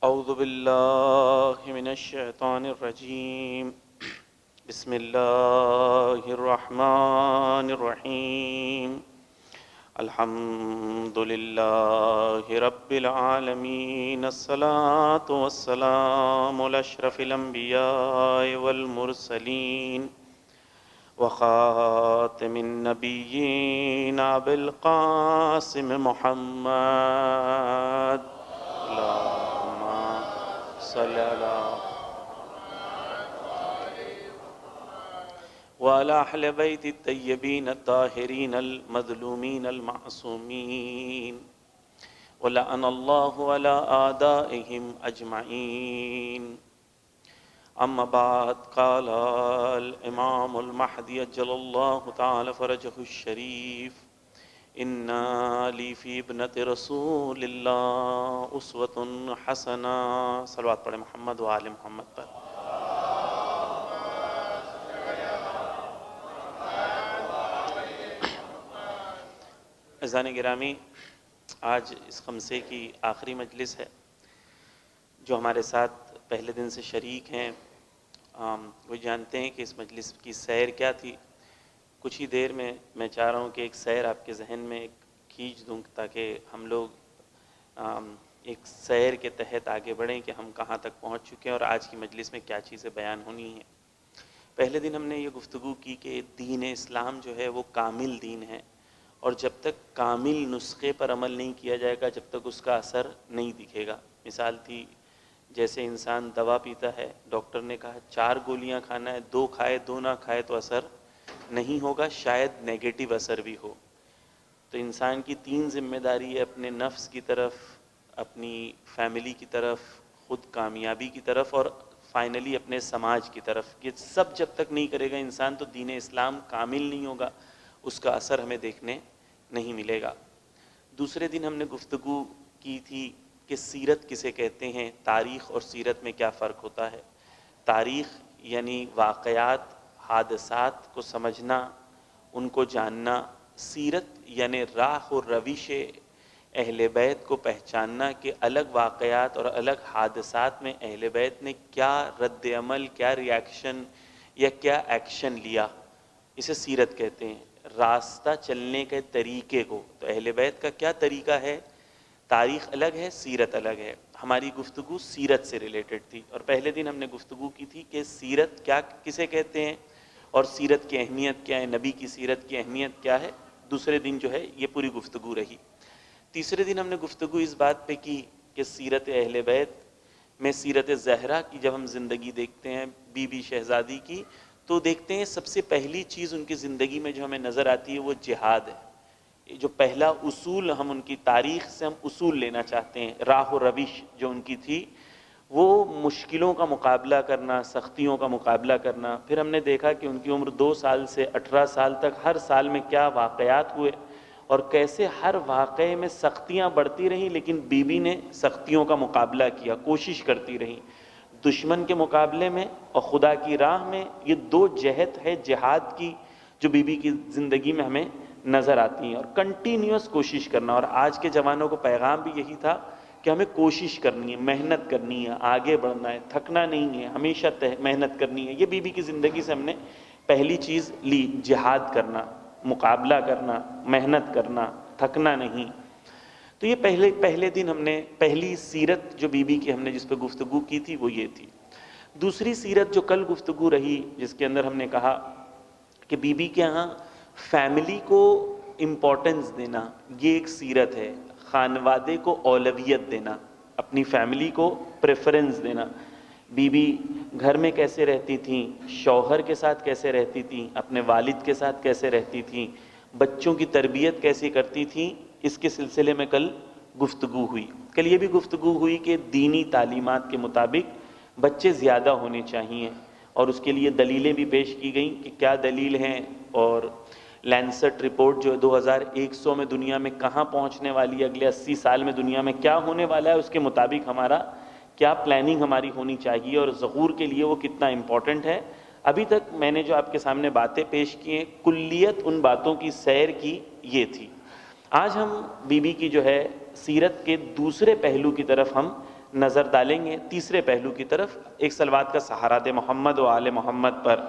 اعوذ باللہ من الشیطان الرجیم بسم اللہ الرحمن الرحیم الحمد للہ رب العالمین الصلاة والسلام علی اشرف الانبیاء والمرسلین وخاتم النبیین ابی القاسم محمد صلی اللہ وعلی اہل بیت الطیبین الطاہرین المظلومین المعصومین ولعن اللہ علی اعدائہم اجمعین اما بعد قال الامام المہدی عجل اللہ تعالی فرجہ الشریف ان لی فی ابنۃ رسول اللہ اسوۃ حسنہ صلوات پڑھیں محمد و آل محمد پر۔ عزیزان گرامی، آج اس خمسے کی آخری مجلس ہے۔ جو ہمارے ساتھ پہلے دن سے شریک ہیں وہ جانتے ہیں کہ اس مجلس کی سیر کیا تھی۔ کچھ ہی دیر میں چاہ رہا ہوں کہ ایک سیر آپ کے ذہن میں ایک کھینچ دوں تاکہ ہم لوگ ایک سیر کے تحت آگے بڑھیں کہ ہم کہاں تک پہنچ چکے ہیں اور آج کی مجلس میں کیا چیزیں بیان ہونی ہیں۔ پہلے دن ہم نے یہ گفتگو کی کہ دین اسلام جو ہے وہ کامل دین ہے، اور جب تک کامل نسخے پر عمل نہیں کیا جائے گا جب تک اس کا اثر نہیں دکھے گا۔ مثال تھی جیسے انسان دوا پیتا ہے، ڈاکٹر نے کہا 4 گولیاں کھانا ہے، 2 کھائے 2 نہ کھائے تو اثر نہیں ہوگا، شاید نیگیٹو اثر بھی ہو۔ تو انسان کی 3 ذمہ داری ہے، اپنے نفس کی طرف، اپنی فیملی کی طرف، خود کامیابی کی طرف، اور فائنلی اپنے سماج کی طرف۔ یہ سب جب تک نہیں کرے گا انسان تو دین اسلام کامل نہیں ہوگا، اس کا اثر ہمیں دیکھنے نہیں ملے گا۔ دوسرے دن ہم نے گفتگو کی تھی کہ سیرت کسے کہتے ہیں، تاریخ اور سیرت میں کیا فرق ہوتا ہے۔ تاریخ یعنی واقعات، حادثات کو سمجھنا، ان کو جاننا۔ سیرت یعنی راہ و روش اہل بیت کو پہچاننا کہ الگ واقعات اور الگ حادثات میں اہل بیت نے کیا رد عمل، کیا ریاکشن یا کیا ایکشن لیا، اسے سیرت کہتے ہیں۔ راستہ چلنے کے طریقے کو، تو اہل بیت کا کیا طریقہ ہے، تاریخ الگ ہے، سیرت الگ ہے۔ ہماری گفتگو سیرت سے ریلیٹڈ تھی، اور پہلے دن ہم نے گفتگو کی تھی کہ سیرت کیا کسے کہتے ہیں اور سیرت کی اہمیت کیا ہے، نبی کی سیرت کی اہمیت کیا ہے۔ دوسرے دن جو ہے یہ پوری گفتگو رہی۔ تیسرے دن ہم نے گفتگو اس بات پہ کی کہ سیرت اہل بیت میں سیرت زہرا کی جب ہم زندگی دیکھتے ہیں، بی بی شہزادی کی، تو دیکھتے ہیں سب سے پہلی چیز ان کی زندگی میں جو ہمیں نظر آتی ہے وہ جہاد ہے۔ جو پہلا اصول ہم ان کی تاریخ سے ہم اصول لینا چاہتے ہیں، راہ و روش جو ان کی تھی وہ مشکلوں کا مقابلہ کرنا، سختیوں کا مقابلہ کرنا۔ پھر ہم نے دیکھا کہ ان کی عمر 2 سال سے 18 سال تک ہر سال میں کیا واقعات ہوئے، اور کیسے ہر واقعے میں سختیاں بڑھتی رہیں لیکن بی بی نے سختیوں کا مقابلہ کیا، کوشش کرتی رہیں دشمن کے مقابلے میں اور خدا کی راہ میں۔ یہ 2 جہت ہے جہاد کی جو بی بی کی زندگی میں ہمیں نظر آتی ہیں، اور کنٹینیوس کوشش کرنا۔ اور آج کے جوانوں کو پیغام بھی یہی تھا کہ ہمیں کوشش کرنی ہے، محنت کرنی ہے، آگے بڑھنا ہے، تھکنا نہیں ہے، ہمیشہ محنت کرنی ہے۔ یہ بی بی کی زندگی سے ہم نے پہلی چیز لی، جہاد کرنا، مقابلہ کرنا، محنت کرنا، تھکنا نہیں۔ تو یہ پہلے دن ہم نے پہلی سیرت جو بی بی کی ہم نے جس پہ گفتگو کی تھی وہ یہ تھی۔ دوسری سیرت جو کل گفتگو رہی جس کے اندر ہم نے کہا کہ بی بی کے ہاں فیملی کو امپورٹنس دینا یہ ایک سیرت ہے، خانوادے کو اولویت دینا، اپنی فیملی کو پریفرنس دینا۔ بی بی گھر میں کیسے رہتی تھیں، شوہر کے ساتھ کیسے رہتی تھیں، اپنے والد کے ساتھ کیسے رہتی تھیں، بچوں کی تربیت کیسی کرتی تھیں، اس کے سلسلے میں کل گفتگو ہوئی۔ کل یہ بھی گفتگو ہوئی کہ دینی تعلیمات کے مطابق بچے زیادہ ہونے چاہیے، اور اس کے لیے دلیلیں بھی پیش کی گئیں کہ کیا دلیل ہیں، اور لینسٹ رپورٹ جو 2100 میں دنیا میں کہاں پہنچنے والی ہے، اگلے 80 سال میں دنیا میں کیا ہونے والا ہے، اس کے مطابق ہمارا کیا پلاننگ ہماری ہونی چاہیے، اور ظہور کے لیے وہ کتنا امپورٹنٹ ہے۔ ابھی تک میں نے جو آپ کے سامنے باتیں پیش کی ہیں، کلیت ان باتوں کی سیر کی یہ تھی۔ آج ہم بی بی کی جو ہے سیرت کے دوسرے پہلو کی طرف ہم نظر ڈالیں گے تیسرے پہلو کی طرف. ایک صلوات کا سہارا دے محمد و آل محمد پر.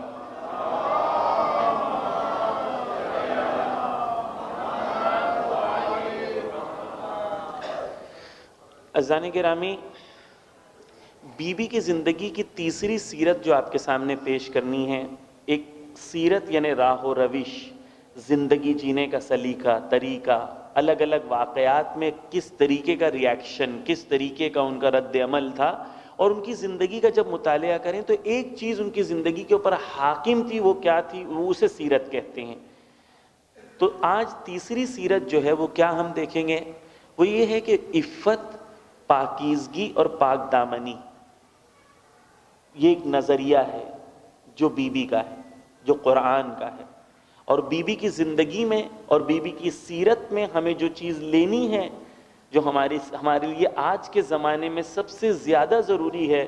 عزیزان گرامی، بی بی کی زندگی کی تیسری سیرت جو آپ کے سامنے پیش کرنی ہے، ایک سیرت یعنی راہ و روش، زندگی جینے کا سلیقہ، طریقہ، الگ الگ واقعات میں کس طریقے کا ریاکشن، کس طریقے کا ان کا رد عمل تھا. اور ان کی زندگی کا جب مطالعہ کریں تو ایک چیز ان کی زندگی کے اوپر حاکم تھی، وہ کیا تھی؟ وہ اسے سیرت کہتے ہیں. تو آج تیسری سیرت جو ہے وہ کیا ہم دیکھیں گے؟ وہ یہ ہے کہ عفت، پاکیزگی اور پاک دامنی، یہ ایک نظریہ ہے جو بی بی کا ہے، جو قرآن کا ہے. اور بی بی کی زندگی میں اور بی بی کی سیرت میں ہمیں جو چیز لینی ہے، جو ہمارے لیے آج کے زمانے میں سب سے زیادہ ضروری ہے،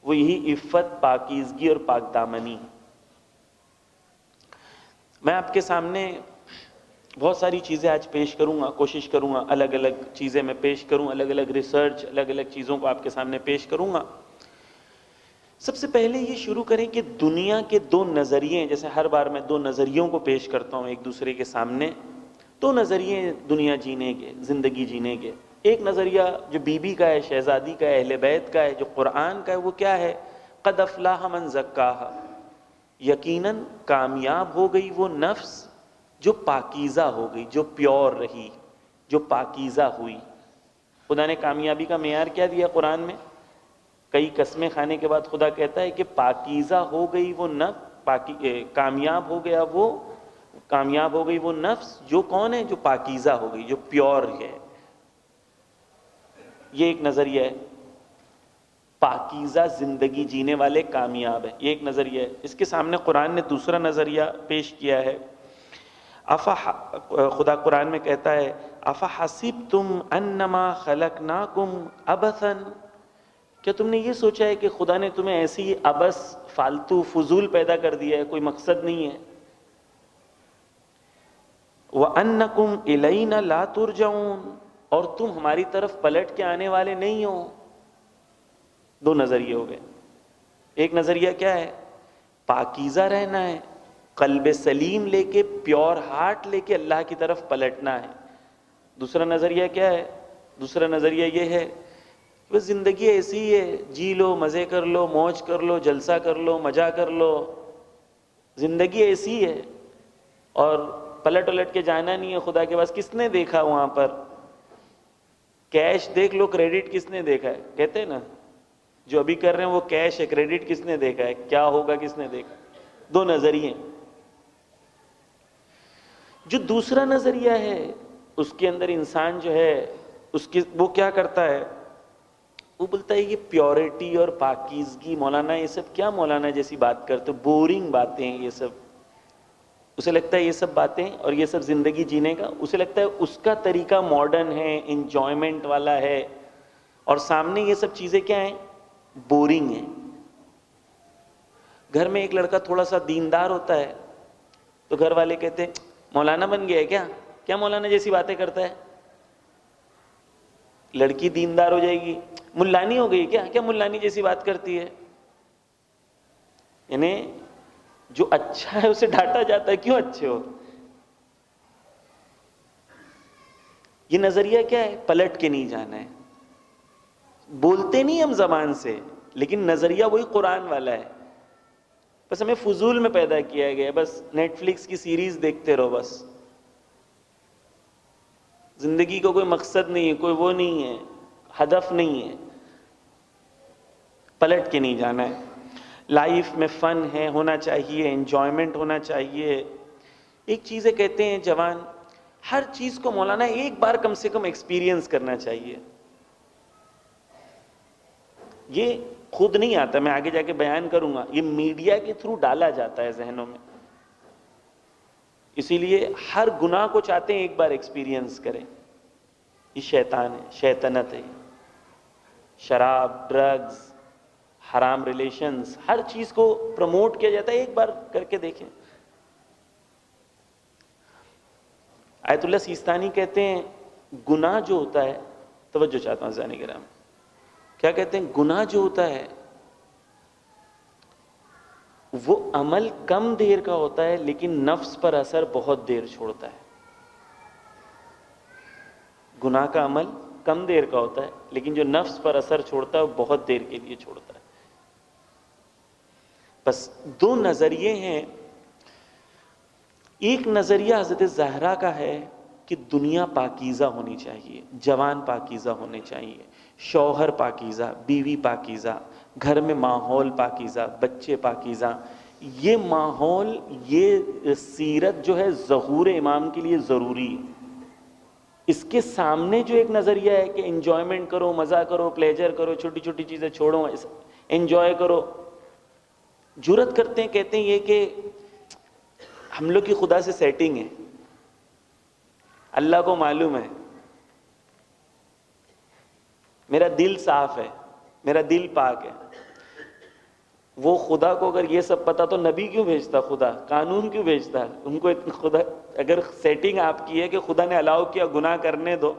وہ یہی عفت، پاکیزگی اور پاک دامنی ہے. میں آپ کے سامنے بہت ساری چیزیں آج پیش کروں گا، کوشش کروں گا الگ الگ چیزیں میں پیش کروں، الگ الگ ریسرچ، الگ الگ چیزوں کو آپ کے سامنے پیش کروں گا. سب سے پہلے یہ شروع کریں کہ دنیا کے دو نظریے، جیسے ہر بار میں دو نظریوں کو پیش کرتا ہوں ایک دوسرے کے سامنے. دو نظریے دنیا جینے کے، زندگی جینے کے. ایک نظریہ جو بی بی کا ہے، شہزادی کا ہے، اہل بیت کا ہے، جو قرآن کا ہے، وہ کیا ہے؟ قد افلاح من زکاہا، یقیناً کامیاب ہو گئی وہ نفس جو پاکیزہ ہو گئی، جو پیور رہی، جو پاکیزہ ہوئی. خدا نے کامیابی کا معیار کیا دیا قرآن میں؟ کئی قسمیں کھانے کے بعد خدا کہتا ہے کہ پاکیزہ ہو گئی وہ نفس، کامیاب ہو گئی وہ نفس جو کون ہے؟ جو پاکیزہ ہو گئی، جو پیور ہے. یہ ایک نظریہ ہے. پاکیزہ زندگی جینے والے کامیاب ہیں، یہ ایک نظریہ ہے. اس کے سامنے قرآن نے دوسرا نظریہ پیش کیا ہے. خدا قرآن میں کہتا ہے افحسبتم انما خلقناکم عبثا، کیا تم نے یہ سوچا ہے کہ خدا نے تمہیں ایسی ہی عبث، فالتو، فضول پیدا کر دیا ہے، کوئی مقصد نہیں ہے. وَأَنَّكُمْ إِلَيْنَا لَا تُرْجَعُونَ، اور تم ہماری طرف پلٹ کے آنے والے نہیں ہو. دو نظریے ہو گئے. ایک نظریہ کیا ہے؟ پاکیزہ رہنا ہے، قلب سلیم لے کے، پیور ہارٹ لے کے اللہ کی طرف پلٹنا ہے. دوسرا نظریہ کیا ہے؟ دوسرا نظریہ یہ ہے بس زندگی ایسی ہی ہے، جی لو، مزے کر لو، موج کر لو، جلسہ کر لو، مزہ کر لو، زندگی ایسی ہے اور پلٹ الٹ کے جانا نہیں ہے خدا کے پاس. کس نے دیکھا وہاں پر؟ کیش دیکھ لو، کریڈٹ کس نے دیکھا ہے؟ کہتے ہیں نا جو ابھی کر رہے ہیں وہ کیش ہے، کریڈٹ کس نے دیکھا ہے؟ کیا ہوگا کس نے دیکھا؟ دو نظریے. جو دوسرا نظریہ ہے اس کے اندر انسان جو ہے وہ کیا کرتا ہے؟ وہ بولتا ہے یہ پیورٹی اور پاکیزگی، مولانا یہ سب کیا مولانا جیسی بات کرتے، بورنگ باتیں ہیں یہ سب. اسے لگتا ہے یہ سب باتیں اور یہ سب زندگی جینے کا، اسے لگتا ہے اس کا طریقہ ماڈرن ہے، انجوائمنٹ والا ہے، اور سامنے یہ سب چیزیں کیا ہیں؟ بورنگ ہیں. گھر میں ایک لڑکا تھوڑا سا دیندار ہوتا ہے تو گھر والے کہتے ہیں مولانا بن گیا ہے کیا؟ کیا مولانا جیسی باتیں کرتا ہے؟ لڑکی دیندار ہو جائے گی، ملانی ہو گئی کیا؟ کیا ملانی جیسی بات کرتی ہے؟ یعنی جو اچھا ہے اسے ڈانٹا جاتا ہے، کیوں اچھے ہو؟ یہ نظریہ کیا ہے؟ پلٹ کے نہیں جانا ہے. بولتے نہیں ہم زبان سے، لیکن نظریہ وہی قرآن والا ہے. بس ہمیں فضول میں پیدا کیا گیا ہے، بس نیٹ فلکس کی سیریز دیکھتے رہو، بس زندگی کو کوئی مقصد نہیں ہے، کوئی وہ نہیں ہے، ہدف نہیں ہے. پلٹ کے نہیں جانا ہے. لائف میں فن ہے، ہونا چاہیے، انجوائمنٹ ہونا چاہیے. ایک چیزیں کہتے ہیں جوان، ہر چیز کو مولانا ایک بار کم سے کم ایکسپیرینس کرنا چاہیے. یہ خود نہیں آتا، میں آگے جا کے بیان کروں گا، یہ میڈیا کے تھرو ڈالا جاتا ہے ذہنوں میں. اسی لیے ہر گناہ کو چاہتے ہیں ایک بار ایکسپیرینس کریں. یہ شیطان ہے، شیطنت ہے. شراب، ڈرگز، حرام ریلیشنز، ہر چیز کو پروموٹ کیا جاتا ہے، ایک بار کر کے دیکھیں. آیت اللہ سیستانی کہتے ہیں گناہ جو ہوتا ہے، توجہ چاہتا ہوں زانی کرام، کیا کہتے ہیں، گناہ جو ہوتا ہے وہ عمل کم دیر کا ہوتا ہے لیکن نفس پر اثر بہت دیر چھوڑتا ہے. گناہ کا عمل کم دیر کا ہوتا ہے لیکن جو نفس پر اثر چھوڑتا ہے وہ بہت دیر کے لیے چھوڑتا ہے. بس دو نظریے ہیں. ایک نظریہ حضرت زہرا کا ہے کہ دنیا پاکیزہ ہونی چاہیے، جوان پاکیزہ ہونے چاہیے، شوہر پاکیزہ، بیوی پاکیزہ، گھر میں ماحول پاکیزہ، بچے پاکیزہ. یہ ماحول، یہ سیرت جو ہے ظہور امام کے لیے ضروری ہے. اس کے سامنے جو ایک نظریہ ہے کہ انجوائمنٹ کرو، مزہ کرو، پلیجر کرو، چھوٹی چھوٹی چیزیں چھوڑو، انجوائے کرو، جرأت کرتے ہیں، کہتے ہیں یہ کہ ہم لوگ کی خدا سے سیٹنگ ہے، اللہ کو معلوم ہے، میرا دل صاف ہے، میرا دل پاک ہے. وہ خدا کو اگر یہ سب پتا تو نبی کیوں بھیجتا، خدا قانون کیوں بھیجتا ان کو؟ خدا اگر سیٹنگ آپ کی ہے کہ خدا نے الاؤ کیا گناہ کرنے دو،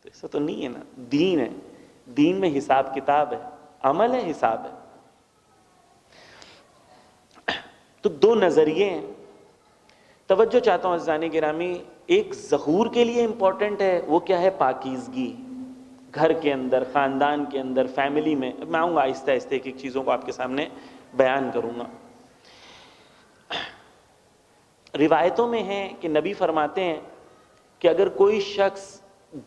تو ایسا تو نہیں ہے نا. دین ہے، دین میں حساب کتاب ہے، عمل ہے، حساب ہے. تو دو نظریے ہیں. توجہ چاہتا ہوں عزیزان گرامی، ایک ظہور کے لیے امپورٹنٹ ہے، وہ کیا ہے؟ پاکیزگی. گھر کے اندر، خاندان کے اندر، فیملی میں. میں آؤں گا آہستہ آہستہ ایک ایک چیزوں کو آپ کے سامنے بیان کروں گا. روایتوں میں ہے کہ نبی فرماتے ہیں کہ اگر کوئی شخص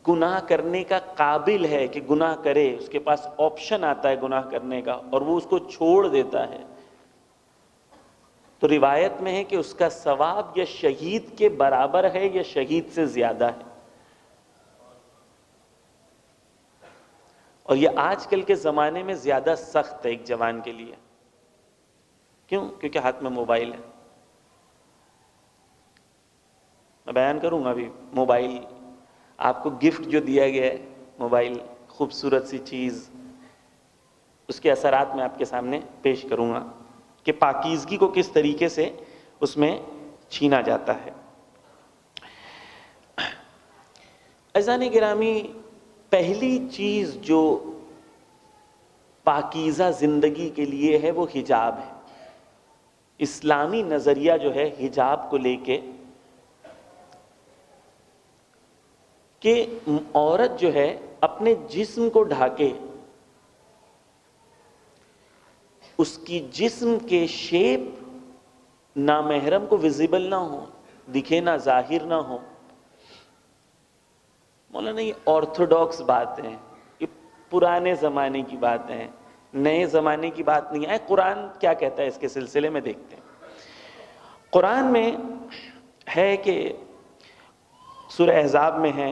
گناہ کرنے کا قابل ہے کہ گناہ کرے، اس کے پاس آپشن آتا ہے گناہ کرنے کا اور وہ اس کو چھوڑ دیتا ہے، تو روایت میں ہے کہ اس کا ثواب یا شہید کے برابر ہے یا شہید سے زیادہ ہے. اور یہ آج کل کے زمانے میں زیادہ سخت ہے ایک جوان کے لیے. کیوں؟ کیونکہ ہاتھ میں موبائل ہے. میں بیان کروں گا ابھی. موبائل آپ کو گفٹ جو دیا گیا ہے، موبائل خوبصورت سی چیز، اس کے اثرات میں آپ کے سامنے پیش کروں گا کہ پاکیزگی کو کس طریقے سے اس میں چھینا جاتا ہے. عزیزان گرامی، پہلی چیز جو پاکیزہ زندگی کے لیے ہے وہ حجاب ہے. اسلامی نظریہ جو ہے حجاب کو لے کے کہ عورت جو ہے اپنے جسم کو ڈھانکے، اس کی جسم کے شیپ نامحرم کو ویزیبل نہ ہو، دکھے نہ، ظاہر نہ ہو. مولانا یہ آرتھوڈاکس بات ہے، یہ پرانے زمانے کی بات ہے، نئے زمانے کی بات نہیں ہے. قرآن کیا کہتا ہے اس کے سلسلے میں دیکھتے ہیں. قرآن میں ہے کہ سورہ احزاب میں ہے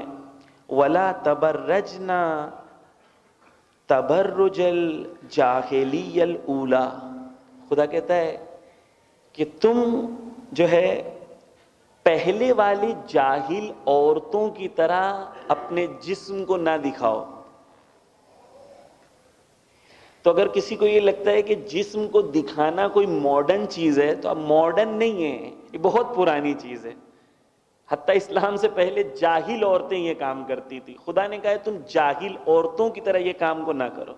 وَلَا تَبَرَّجْنَا تَبَرُّجَ الْجَاهِلِيَّ الْأُولَى. خدا کہتا ہے کہ تم جو ہے پہلے والی جاہل عورتوں کی طرح اپنے جسم کو نہ دکھاؤ. تو اگر کسی کو یہ لگتا ہے کہ جسم کو دکھانا کوئی ماڈرن چیز ہے تو اب ماڈرن نہیں ہے، یہ بہت پرانی چیز ہے. حتیٰ اسلام سے پہلے جاہل عورتیں یہ کام کرتی تھی. خدا نے کہا ہے تم جاہل عورتوں کی طرح یہ کام کو نہ کرو.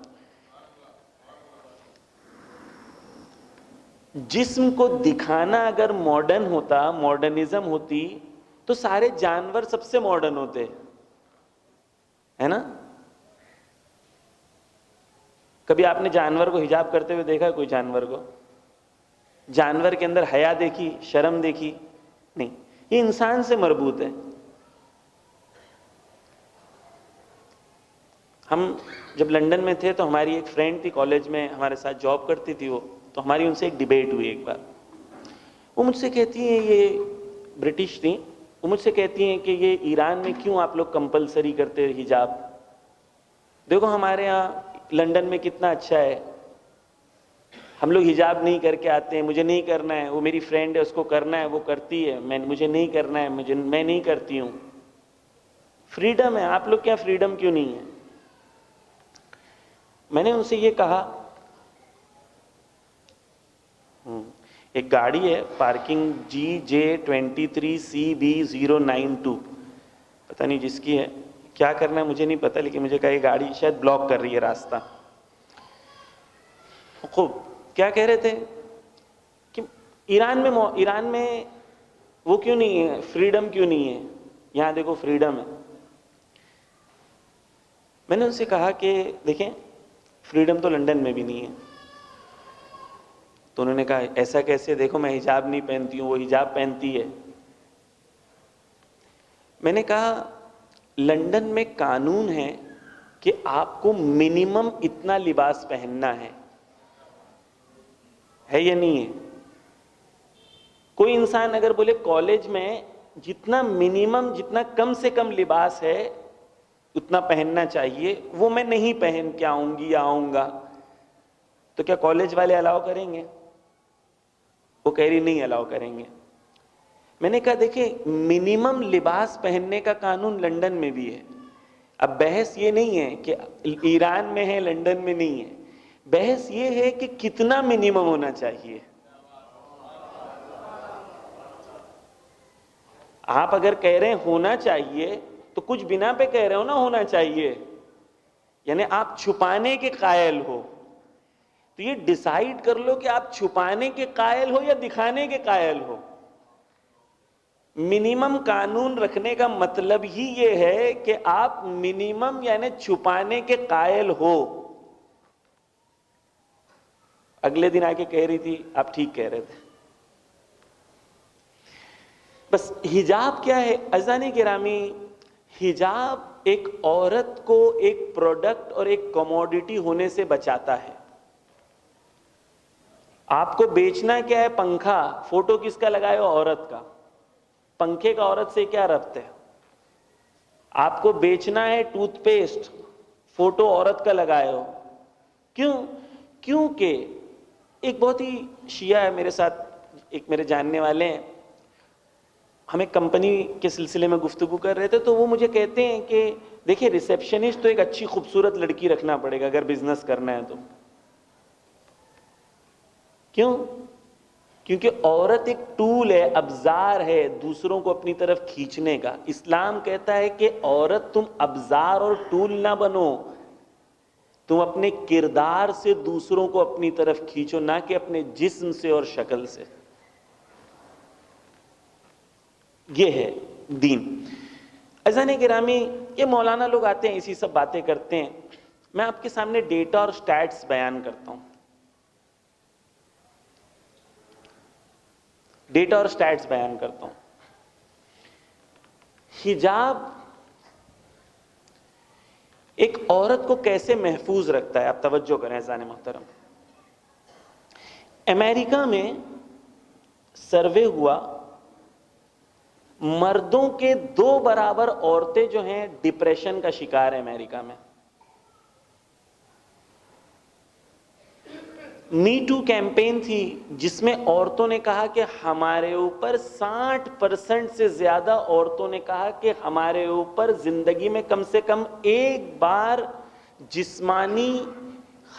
جسم کو دکھانا اگر ماڈرن ہوتا، ماڈرنزم ہوتی، تو سارے جانور سب سے ماڈرن ہوتے، ہے نا؟ کبھی آپ نے جانور کو حجاب کرتے ہوئے دیکھا ہے؟ کوئی جانور کو؟ جانور کے اندر حیا دیکھی، شرم دیکھی؟ نہیں. یہ انسان سے مربوط ہے. ہم جب لندن میں تھے تو ہماری ایک فرینڈ تھی، کالج میں ہمارے ساتھ جاب کرتی تھی وہ، تو ہماری ان سے ایک ڈیبیٹ ہوئی ایک بار. وہ مجھ سے کہتی ہیں، یہ برٹش تھیں، وہ مجھ سے کہتی ہیں کہ یہ ایران میں کیوں آپ لوگ کمپلسری کرتے حجاب؟ دیکھو ہمارے ہاں لندن میں کتنا اچھا ہے، ہم لوگ حجاب نہیں کر کے آتے ہیں، مجھے نہیں کرنا ہے، وہ میری فرینڈ ہے اس کو کرنا ہے وہ کرتی ہے، مجھے نہیں کرنا ہے، میں نہیں کرتی ہوں. فریڈم ہے، آپ لوگ کیا فریڈم کیوں نہیں ہے؟ میں نے ان سے یہ کہا، ایک گاڑی ہے پارکنگ GJ23CB092، پتہ نہیں جس کی ہے، کیا کرنا ہے مجھے نہیں پتا، لیکن مجھے کہا یہ گاڑی شاید بلاک کر رہی ہے راستہ. خوب. کیا کہہ رہے تھے کہ ایران میں وہ کیوں نہیں ہے، فریڈم کیوں نہیں ہے؟ یہاں دیکھو فریڈم ہے. میں نے ان سے کہا کہ دیکھیں فریڈم تو لنڈن میں بھی نہیں ہے. تو انہوں نے کہا ایسا کیسے؟ دیکھو میں حجاب نہیں پہنتی ہوں، وہ حجاب پہنتی ہے. میں نے کہا لنڈن میں قانون ہے کہ آپ کو منیمم اتنا لباس پہننا ہے یا نہیں ہے؟ کوئی انسان اگر بولے کالج میں جتنا منیمم، جتنا کم سے کم لباس ہے اتنا پہننا چاہیے، وہ میں نہیں پہن کے آؤں گی یا آؤں گا، تو کیا کالج والے الاؤ کریں گے؟ وہ کہہ رہی نہیں الاؤ کریں گے. میں نے کہا دیکھیں منیمم لباس پہننے کا قانون لنڈن میں بھی ہے. اب بحث یہ نہیں ہے کہ ایران میں ہے لنڈن میں نہیں ہے، بحث یہ ہے کہ کتنا منیمم ہونا چاہیے. آپ اگر کہہ رہے ہیں ہونا چاہیے تو کچھ بنا پہ کہہ رہے ہو نا ہونا چاہیے، یعنی آپ چھپانے کے قائل ہو. تو یہ ڈیسائیڈ کر لو کہ آپ چھپانے کے قائل ہو یا دکھانے کے قائل ہو. منیمم قانون رکھنے کا مطلب ہی یہ ہے کہ آپ منیمم یعنی چھپانے کے قائل ہو. اگلے دن آ کے کہہ رہی تھی آپ ٹھیک کہہ رہے تھے. بس حجاب کیا ہے عزیزان گرامی؟ حجاب ایک عورت کو ایک پروڈکٹ اور ایک کموڈٹی ہونے سے بچاتا ہے. آپ کو بیچنا کیا ہے؟ پنکھا. فوٹو کس کا لگائے ہو؟ عورت کا. پنکھے کا عورت سے کیا ربط ہے؟ آپ کو بیچنا ہے ٹوتھ پیسٹ، فوٹو عورت کا لگائے ہو. کیوں؟ کیونکہ ایک بہت ہی شیعہ ہے میرے ساتھ، ایک میرے جاننے والے ہیں، ہمیں کمپنی کے سلسلے میں گفتگو کر رہے تھے، تو وہ مجھے کہتے ہیں کہ دیکھیں ریسیپشنسٹ تو ایک اچھی خوبصورت لڑکی رکھنا پڑے گا اگر بزنس کرنا ہے تو. کیوں؟ کیونکہ عورت ایک ٹول ہے، ابزار ہے دوسروں کو اپنی طرف کھینچنے کا. اسلام کہتا ہے کہ عورت تم ابزار اور ٹول نہ بنو، تم اپنے کردار سے دوسروں کو اپنی طرف کھینچو، نہ کہ اپنے جسم سے اور شکل سے. یہ ہے دین. عزیزان گرامی یہ مولانا لوگ آتے ہیں اسی سب باتیں کرتے ہیں. میں آپ کے سامنے ڈیٹا اور سٹیٹس بیان کرتا ہوں. ڈیٹا اور سٹیٹس بیان کرتا ہوں. حجاب ایک عورت کو کیسے محفوظ رکھتا ہے؟ آپ توجہ کریں عزیزان محترم. امریکہ میں سروے ہوا، مردوں کے 2 برابر عورتیں جو ہیں ڈپریشن کا شکار ہیں امریکہ میں. می ٹو کیمپین تھی جس میں عورتوں نے کہا کہ ہمارے اوپر 60% سے زیادہ عورتوں نے کہا کہ ہمارے اوپر زندگی میں کم سے کم ایک بار جسمانی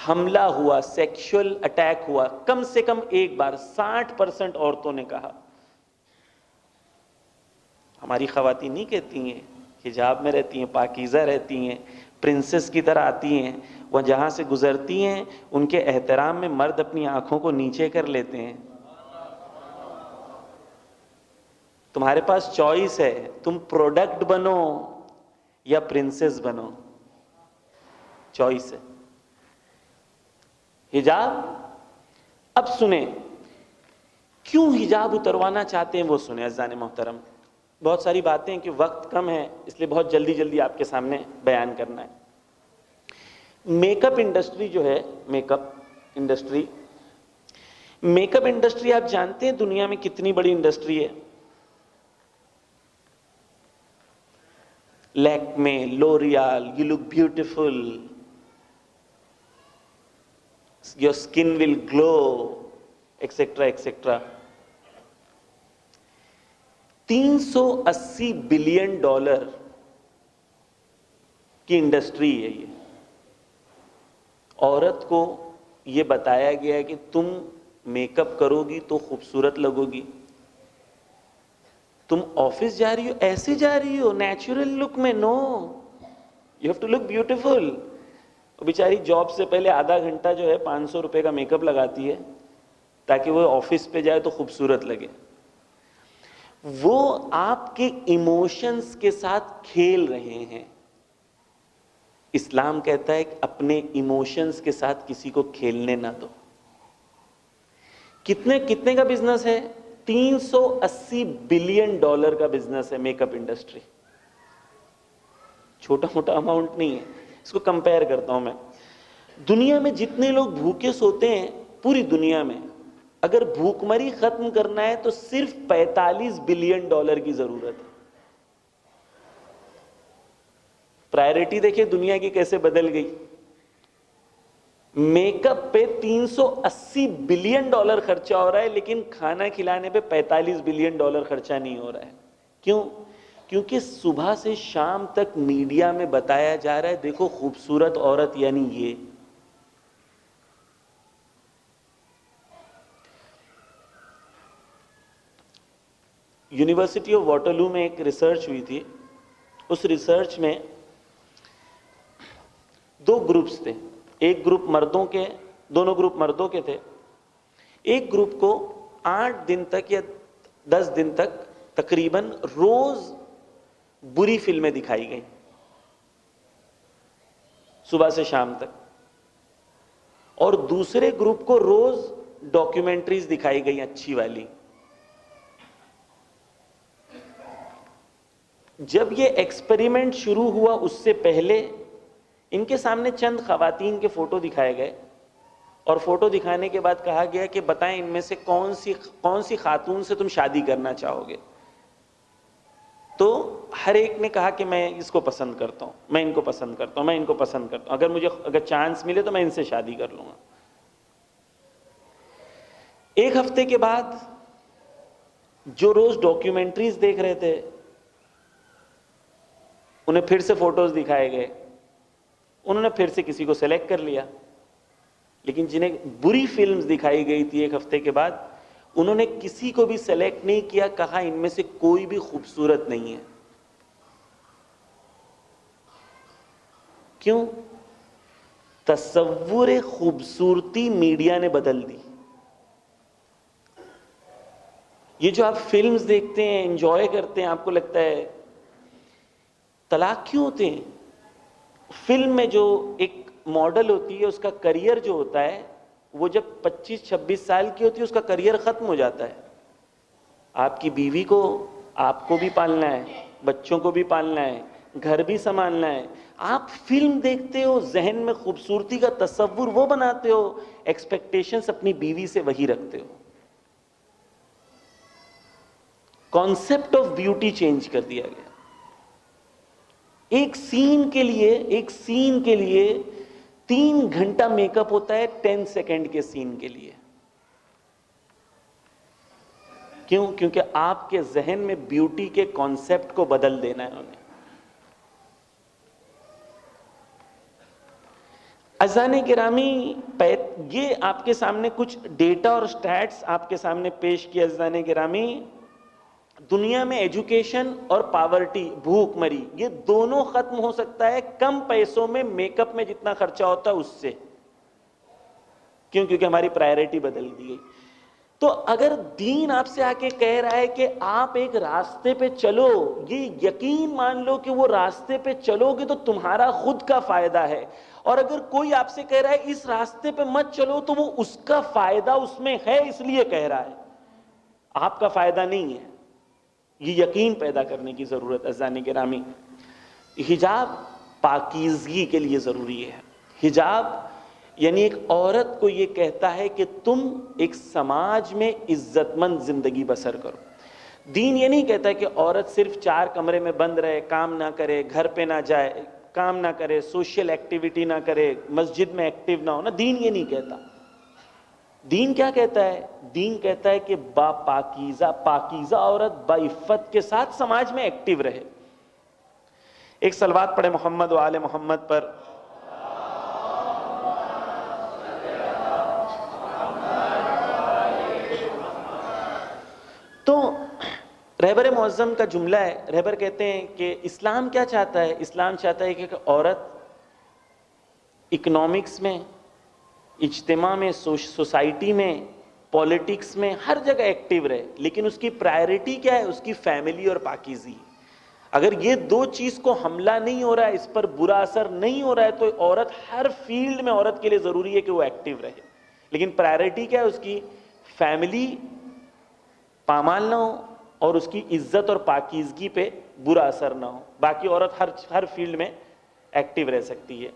حملہ ہوا، سیکشل اٹیک ہوا، کم سے کم ایک بار. 60% عورتوں نے کہا. ہماری خواتین نہیں کہتی ہیں، حجاب میں رہتی ہیں، پاکیزہ رہتی ہیں، پرنسس کی طرح آتی ہیں، وہ جہاں سے گزرتی ہیں ان کے احترام میں مرد اپنی آنکھوں کو نیچے کر لیتے ہیں. تمہارے پاس چوائس ہے، تم پروڈکٹ بنو یا پرنسس بنو. چوائس ہے. حجاب، اب سنیں کیوں حجاب اتروانا چاہتے ہیں وہ سنیں عزیزان محترم. بہت ساری باتیں ہیں کہ وقت کم ہے اس لیے بہت جلدی جلدی آپ کے سامنے بیان کرنا ہے. میک اپ انڈسٹری جو ہے، میک اپ انڈسٹری آپ جانتے ہیں دنیا میں کتنی بڑی انڈسٹری ہے؟ Lakme, L'Oreal, you look beautiful, your skin will glow, etcetera etcetera. $380 billion کی انڈسٹری ہے یہ. عورت کو یہ بتایا گیا ہے کہ تم میک اپ کرو گی تو خوبصورت لگو گی. تم آفس جا رہی ہو ایسے جا رہی ہو نیچرل لک میں؟ No. You have to look beautiful. بیچاری جاب سے پہلے آدھا گھنٹہ جو ہے 500 روپے کا میک اپ لگاتی ہے تاکہ وہ آفس پہ جائے تو خوبصورت لگے. وہ آپ کے ایموشنز کے ساتھ کھیل رہے ہیں. اسلام کہتا ہے کہ اپنے ایموشنز کے ساتھ کسی کو کھیلنے نہ دو. کتنے کا بزنس ہے؟ $380 بلین کا بزنس ہے میک اپ انڈسٹری. چھوٹا موٹا اماؤنٹ نہیں ہے. اس کو کمپیئر کرتا ہوں میں. دنیا میں جتنے لوگ بھوکے سوتے ہیں پوری دنیا میں، اگر بھوک مری ختم کرنا ہے تو صرف $45 بلین کی ضرورت ہے. پرائرٹی دیکھیں دنیا کی کیسے بدل گئی. میک اپ پہ $380 بلین خرچہ ہو رہا ہے، لیکن کھانا کھلانے پہ $45 بلین خرچہ نہیں ہو رہا ہے. کیوں؟ کیونکہ صبح سے شام تک میڈیا میں بتایا جا رہا ہے دیکھو خوبصورت عورت یعنی یہ. یونیورسٹی آف واٹرلو میں ایک ریسرچ ہوئی تھی. اس ریسرچ میں 2 گروپس تھے. ایک گروپ مردوں کے، دونوں گروپ مردوں کے تھے. ایک گروپ کو 8 دن تک یا 10 دن تک تقریباً روز بری فلمیں دکھائی گئیں صبح سے شام تک، اور دوسرے گروپ کو روز ڈاکیومنٹریز دکھائی گئی اچھی والی. جب یہ ایکسپیریمنٹ شروع ہوا اس سے پہلے ان کے سامنے چند خواتین کے فوٹو دکھائے گئے، اور فوٹو دکھانے کے بعد کہا گیا کہ بتائیں ان میں سے کون سی خاتون سے تم شادی کرنا چاہو گے. تو ہر ایک نے کہا کہ میں اس کو پسند کرتا ہوں، میں ان کو پسند کرتا ہوں، میں ان کو پسند کرتا ہوں، اگر چانس ملے تو میں ان سے شادی کر لوں گا. ایک ہفتے کے بعد جو روز ڈاکیومنٹریز دیکھ رہے تھے انہیں پھر سے فوٹوز دکھائے گئے. انہوں نے پھر سے کسی کو سلیکٹ کر لیا. لیکن جنہیں بری فلمز دکھائی گئی تھی ایک ہفتے کے بعد، انہوں نے کسی کو بھی سلیکٹ نہیں کیا، کہا ان میں سے کوئی بھی خوبصورت نہیں ہے. کیوں؟ تصور خوبصورتی میڈیا نے بدل دی. یہ جو آپ فلمز دیکھتے ہیں، انجوائے کرتے ہیں، آپ کو لگتا ہے طلاق کیوں ہوتے ہیں؟ فلم میں جو ایک ماڈل ہوتی ہے اس کا کریئر جو ہوتا ہے وہ جب 25-26 سال کی ہوتی ہے اس کا کریئر ختم ہو جاتا ہے. آپ کی بیوی کو آپ کو بھی پالنا ہے، بچوں کو بھی پالنا ہے، گھر بھی سنبھالنا ہے. آپ فلم دیکھتے ہو، ذہن میں خوبصورتی کا تصور وہ بناتے ہو، ایکسپیکٹیشنز اپنی بیوی سے وہی رکھتے ہو. کانسیپٹ آف بیوٹی چینج کر دیا گیا. ایک سین کے لیے 3 گھنٹہ میک اپ ہوتا ہے 10 سیکنڈ کے سین کے لیے. کیوں؟ کیونکہ آپ کے ذہن میں بیوٹی کے کانسیپٹ کو بدل دینا ہے انہوں نے. اذان گرامی، یہ آپ کے سامنے کچھ ڈیٹا اور سٹیٹس آپ کے سامنے پیش کیا. اذان گرامی، دنیا میں ایجوکیشن اور پاورٹی، بھوک مری، یہ دونوں ختم ہو سکتا ہے کم پیسوں میں میک اپ میں جتنا خرچہ ہوتا ہے اس سے. کیوں؟ کیونکہ ہماری پرائرٹی بدل دی گئی. تو اگر دین آپ سے آ کے کہہ رہا ہے کہ آپ ایک راستے پہ چلو، یہ یقین مان لو کہ وہ راستے پہ چلو گے تو تمہارا خود کا فائدہ ہے. اور اگر کوئی آپ سے کہہ رہا ہے اس راستے پہ مت چلو تو وہ اس کا فائدہ اس میں ہے اس لیے کہہ رہا ہے، آپ کا فائدہ نہیں ہے. یہ یقین پیدا کرنے کی ضرورت ہے. اذان گرامی، حجاب پاکیزگی کے لیے ضروری ہے. حجاب یعنی ایک عورت کو یہ کہتا ہے کہ تم ایک سماج میں عزت مند زندگی بسر کرو. دین یہ نہیں کہتا کہ عورت صرف 4 کمرے میں بند رہے، کام نہ کرے، گھر پہ نہ جائے، کام نہ کرے، سوشل ایکٹیویٹی نہ کرے، مسجد میں ایکٹیو نہ ہونا. دین یہ نہیں کہتا. دین کیا کہتا ہے؟ دین کہتا ہے کہ پاکیزہ عورت بعفت کے ساتھ سماج میں ایکٹیو رہے. ایک صلوات پڑھے محمد و آل محمد پر. تو رہبر معظم کا جملہ ہے، رہبر کہتے ہیں کہ اسلام کیا چاہتا ہے؟ اسلام چاہتا ہے کہ عورت اکنامکس میں، اجتماع میں، سوسائٹی میں، پولیٹکس میں، ہر جگہ ایکٹیو رہے، لیکن اس کی پرائرٹی کیا ہے؟ اس کی فیملی اور پاکیزی۔ اگر یہ دو چیز کو حملہ نہیں ہو رہا ہے، اس پر برا اثر نہیں ہو رہا ہے، تو عورت ہر فیلڈ میں عورت کے لیے ضروری ہے کہ وہ ایکٹیو رہے، لیکن پرائرٹی کیا ہے؟ اس کی فیملی پامال نہ ہو اور اس کی عزت اور پاکیزگی پہ برا اثر نہ ہو، باقی عورت ہر فیلڈ میں ایکٹیو رہ سکتی ہے۔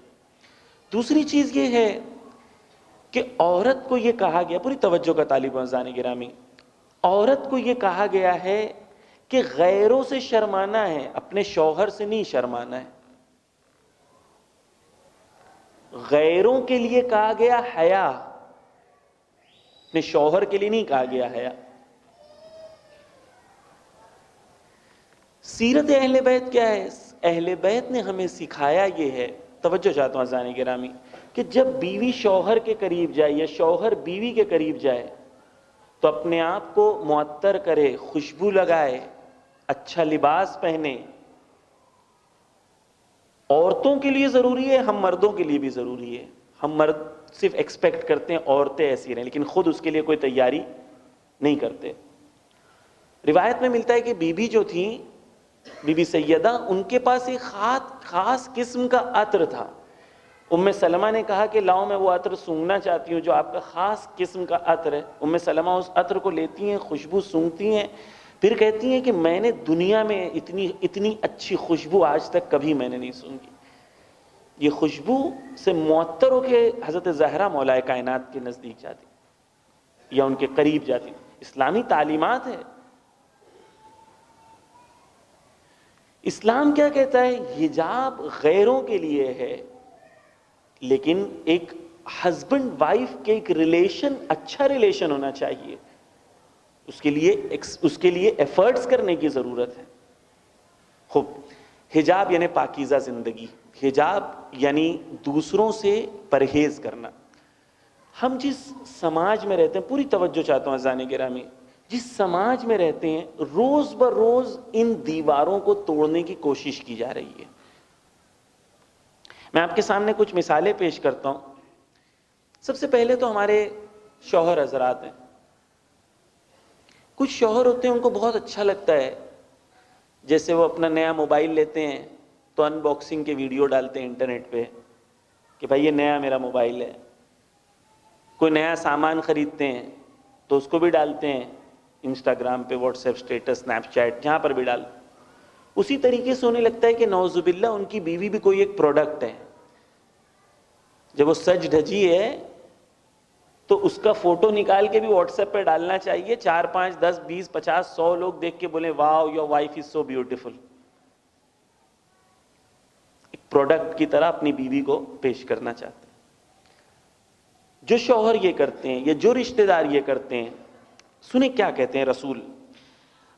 دوسری چیز یہ ہے کہ عورت کو یہ کہا گیا، پوری توجہ کا طالب عزیزان گرامی، عورت کو یہ کہا گیا ہے کہ غیروں سے شرمانا ہے، اپنے شوہر سے نہیں شرمانا ہے۔ غیروں کے لیے کہا گیا حیا، اپنے شوہر کے لیے نہیں کہا گیا حیا۔ سیرت اہل بیت کیا ہے؟ اہل بیت نے ہمیں سکھایا یہ ہے، توجہ چاہتا ہوں عزیزان گرامی، کہ جب بیوی شوہر کے قریب جائے یا شوہر بیوی کے قریب جائے تو اپنے آپ کو معطر کرے، خوشبو لگائے، اچھا لباس پہنے۔ عورتوں کے لیے ضروری ہے، ہم مردوں کے لیے بھی ضروری ہے۔ ہم مرد صرف ایکسپیکٹ کرتے ہیں عورتیں ایسی رہیں، لیکن خود اس کے لیے کوئی تیاری نہیں کرتے۔ روایت میں ملتا ہے کہ بی بی جو تھیں، بی بی سیدہ، ان کے پاس ایک خاص قسم کا عطر تھا۔ ام سلمہ نے کہا کہ لاؤ، میں وہ عطر سونگھنا چاہتی ہوں جو آپ کا خاص قسم کا عطر ہے۔ ام سلمہ اس عطر کو لیتی ہیں، خوشبو سونگھتی ہیں، پھر کہتی ہیں کہ میں نے دنیا میں اتنی اچھی خوشبو آج تک کبھی میں نے نہیں سونگھی۔ یہ خوشبو سے معطر ہو کے حضرت زہرا مولائے کائنات کے نزدیک جاتی یا ان کے قریب جاتی۔ اسلامی تعلیمات ہے۔ اسلام کیا کہتا ہے؟ حجاب غیروں کے لیے ہے، لیکن ایک ہسبینڈ وائف کے ایک ریلیشن، اچھا ریلیشن ہونا چاہیے، اس کے لیے ایفرٹس کرنے کی ضرورت ہے۔ خوب، حجاب یعنی پاکیزہ زندگی، حجاب یعنی دوسروں سے پرہیز کرنا۔ ہم جس سماج میں رہتے ہیں، پوری توجہ چاہتا ہوں عزیزان گرامی، جس سماج میں رہتے ہیں، روز بروز ان دیواروں کو توڑنے کی کوشش کی جا رہی ہے۔ میں آپ کے سامنے کچھ مثالیں پیش کرتا ہوں۔ سب سے پہلے تو ہمارے شوہر حضرات ہیں۔ کچھ شوہر ہوتے ہیں، ان کو بہت اچھا لگتا ہے، جیسے وہ اپنا نیا موبائل لیتے ہیں تو ان باکسنگ کے ویڈیو ڈالتے ہیں انٹرنیٹ پہ کہ بھائی یہ نیا میرا موبائل ہے۔ کوئی نیا سامان خریدتے ہیں تو اس کو بھی ڈالتے ہیں انسٹاگرام پہ، WhatsApp status, Snapchat, جہاں پر بھی ڈال۔ اسی طریقے سے انہیں لگتا ہے کہ نعوذ باللہ ان کی بیوی بھی کوئی ایک پروڈکٹ ہے۔ جب وہ سج دھجی ہے تو اس کا فوٹو نکال کے بھی واٹس ایپ پہ ڈالنا چاہیے، 4 5 10 20 50 100 لوگ دیکھ کے بولیں wow your wife is so beautiful. ایک پروڈکٹ کی طرح اپنی بیوی کو پیش کرنا چاہتے ہیں۔ جو شوہر یہ کرتے ہیں یا جو رشتہ دار یہ کرتے ہیں، سنیں کیا کہتے ہیں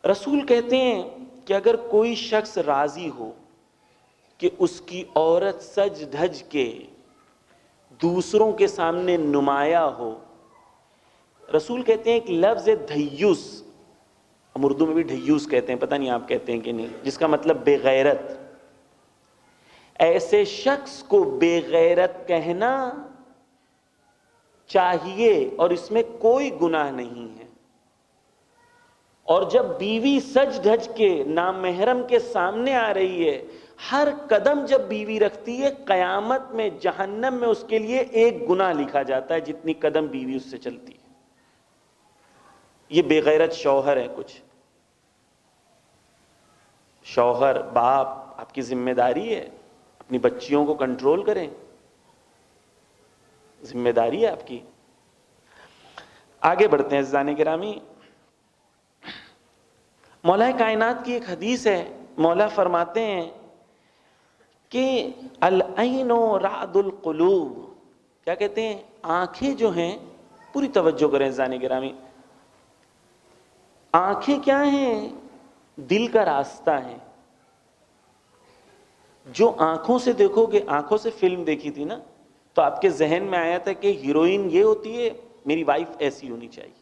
رسول کہتے ہیں کہ اگر کوئی شخص راضی ہو کہ اس کی عورت سج دھج کے دوسروں کے سامنے نمایاں ہو، رسول کہتے ہیں ایک لفظ ہے دھیوس، ہم اردو میں بھی دھیوس کہتے ہیں، پتہ نہیں آپ کہتے ہیں کہ نہیں، جس کا مطلب بے غیرت۔ ایسے شخص کو بے غیرت کہنا چاہیے اور اس میں کوئی گناہ نہیں ہے۔ اور جب بیوی سج دھج کے نامحرم کے سامنے آ رہی ہے، ہر قدم جب بیوی رکھتی ہے، قیامت میں جہنم میں اس کے لیے ایک گناہ لکھا جاتا ہے جتنی قدم بیوی اس سے چلتی ہے۔ یہ بے غیرت شوہر ہے۔ کچھ شوہر، باپ، آپ کی ذمہ داری ہے اپنی بچیوں کو کنٹرول کریں، ذمہ داری ہے آپ کی۔ آگے بڑھتے ہیں عزیزان گرامی۔ مولا کائنات کی ایک حدیث ہے، مولا فرماتے ہیں کہ العین رعد القلوب، کیا کہتے ہیں؟ آنکھیں جو ہیں، پوری توجہ کریں عزیزان گرامی، آنکھیں کیا ہیں؟ دل کا راستہ ہے۔ جو آنکھوں سے دیکھو گے، آنکھوں سے فلم دیکھی تھی نا، تو آپ کے ذہن میں آیا تھا کہ ہیروئن یہ ہوتی ہے، میری وائف ایسی ہونی چاہیے۔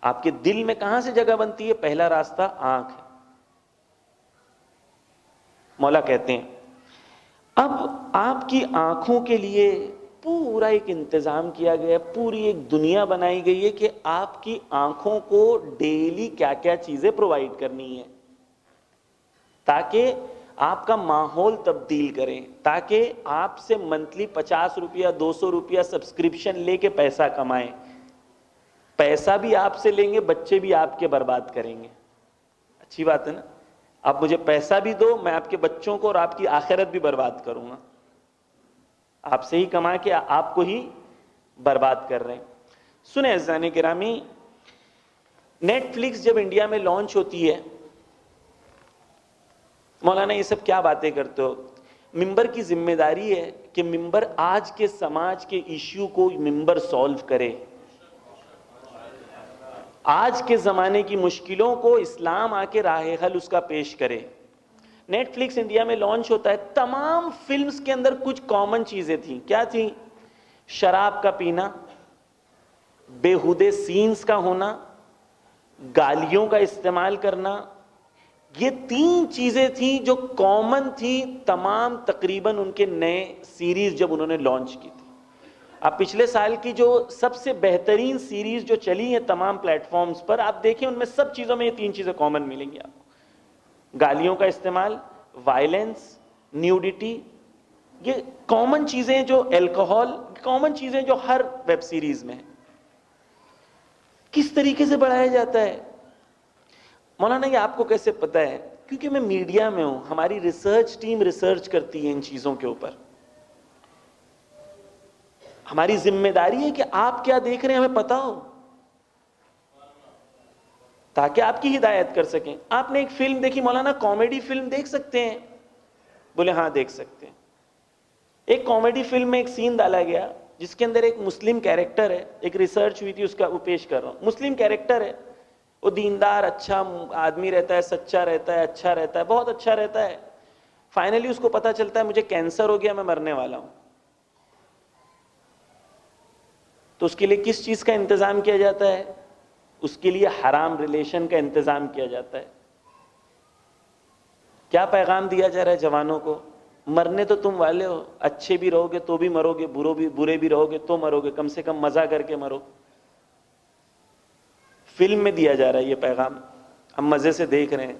آپ کے دل میں کہاں سے جگہ بنتی ہے؟ پہلا راستہ آنکھ ہے۔ مولا کہتے ہیں اب آپ کی آنکھوں کے لیے پورا ایک انتظام کیا گیا ہے، پوری ایک دنیا بنائی گئی ہے کہ آپ کی آنکھوں کو ڈیلی کیا کیا چیزیں پرووائڈ کرنی ہیں تاکہ آپ کا ماحول تبدیل کریں، تاکہ آپ سے منتلی 50 روپیہ 200 روپیہ سبسکرپشن لے کے پیسہ کمائیں، پیسہ بھی آپ سے لیں گے، بچے بھی آپ کے برباد کریں گے. اچھی بات ہے نا؟ آپ مجھے پیسہ بھی دو، میں آپ کے بچوں کو اور آپ کی آخرت بھی برباد کروں گا. آپ سے ہی کما کے آپ کو ہی برباد کر رہے ہیں. سنیں عزیزان گرامی، نیٹ فلکس جب انڈیا میں لانچ ہوتی ہے، مولانا یہ سب کیا باتیں کرتے ہو؟ ممبر کی ذمہ داری ہے کہ ممبر آج کے سماج کے ایشو کو ممبر سولو کرے، آج کے زمانے کی مشکلوں کو اسلام آ کے راہ حل اس کا پیش کرے. نیٹ فلکس انڈیا میں لانچ ہوتا ہے، تمام فلمز کے اندر کچھ کامن چیزیں تھیں. کیا تھیں؟ شراب کا پینا، بیہودے سینز کا ہونا، گالیوں کا استعمال کرنا. یہ 3 چیزیں تھیں جو کامن تھیں تمام تقریباً ان کے نئے سیریز جب انہوں نے لانچ کی تھی. اب پچھلے سال کی جو سب سے بہترین سیریز جو چلی ہیں تمام پلیٹ فارمز پر، آپ دیکھیں ان میں سب چیزوں میں یہ 3 چیزیں کامن ملیں گی آپ کو: گالیوں کا استعمال، وائلنس، نیوڈیٹی. یہ کامن چیزیں جو الکوہول، کامن چیزیں جو ہر ویب سیریز میں ہیں. کس طریقے سے بڑھایا جاتا ہے مولانا؟ یہ آپ کو کیسے پتہ ہے؟ کیونکہ میں میڈیا میں ہوں، ہماری ریسرچ ٹیم ریسرچ کرتی ہے ان چیزوں کے اوپر. ہماری ذمہ داری ہے کہ آپ کیا دیکھ رہے ہیں ہمیں پتہ ہو، تاکہ آپ کی ہدایت کر سکیں. آپ نے ایک فلم دیکھی مولانا، کامیڈی فلم دیکھ سکتے ہیں؟ بولے ہاں دیکھ سکتے ہیں. ایک کامیڈی فلم میں ایک سین ڈالا گیا جس کے اندر ایک مسلم کیریکٹر ہے، ایک ریسرچ ہوئی تھی اس کا، وہ پیش کر رہا ہوں. مسلم کیریکٹر ہے، وہ دیندار اچھا آدمی رہتا ہے، سچا رہتا ہے، اچھا رہتا ہے، بہت اچھا رہتا ہے. فائنلی اس کو پتا چلتا ہے مجھے کینسر ہو گیا، میں مرنے والا ہوں. تو اس کے لیے کس چیز کا انتظام کیا جاتا ہے؟ اس کے لیے حرام ریلیشن کا انتظام کیا جاتا ہے. کیا پیغام دیا جا رہا ہے جوانوں کو؟ مرنے تو تم والے ہو، اچھے بھی رہو گے تو بھی مرو گے، برے بھی رہو گے تو مرو گے، کم سے کم مزہ کر کے مرو. فلم میں دیا جا رہا ہے یہ پیغام، ہم مزے سے دیکھ رہے ہیں.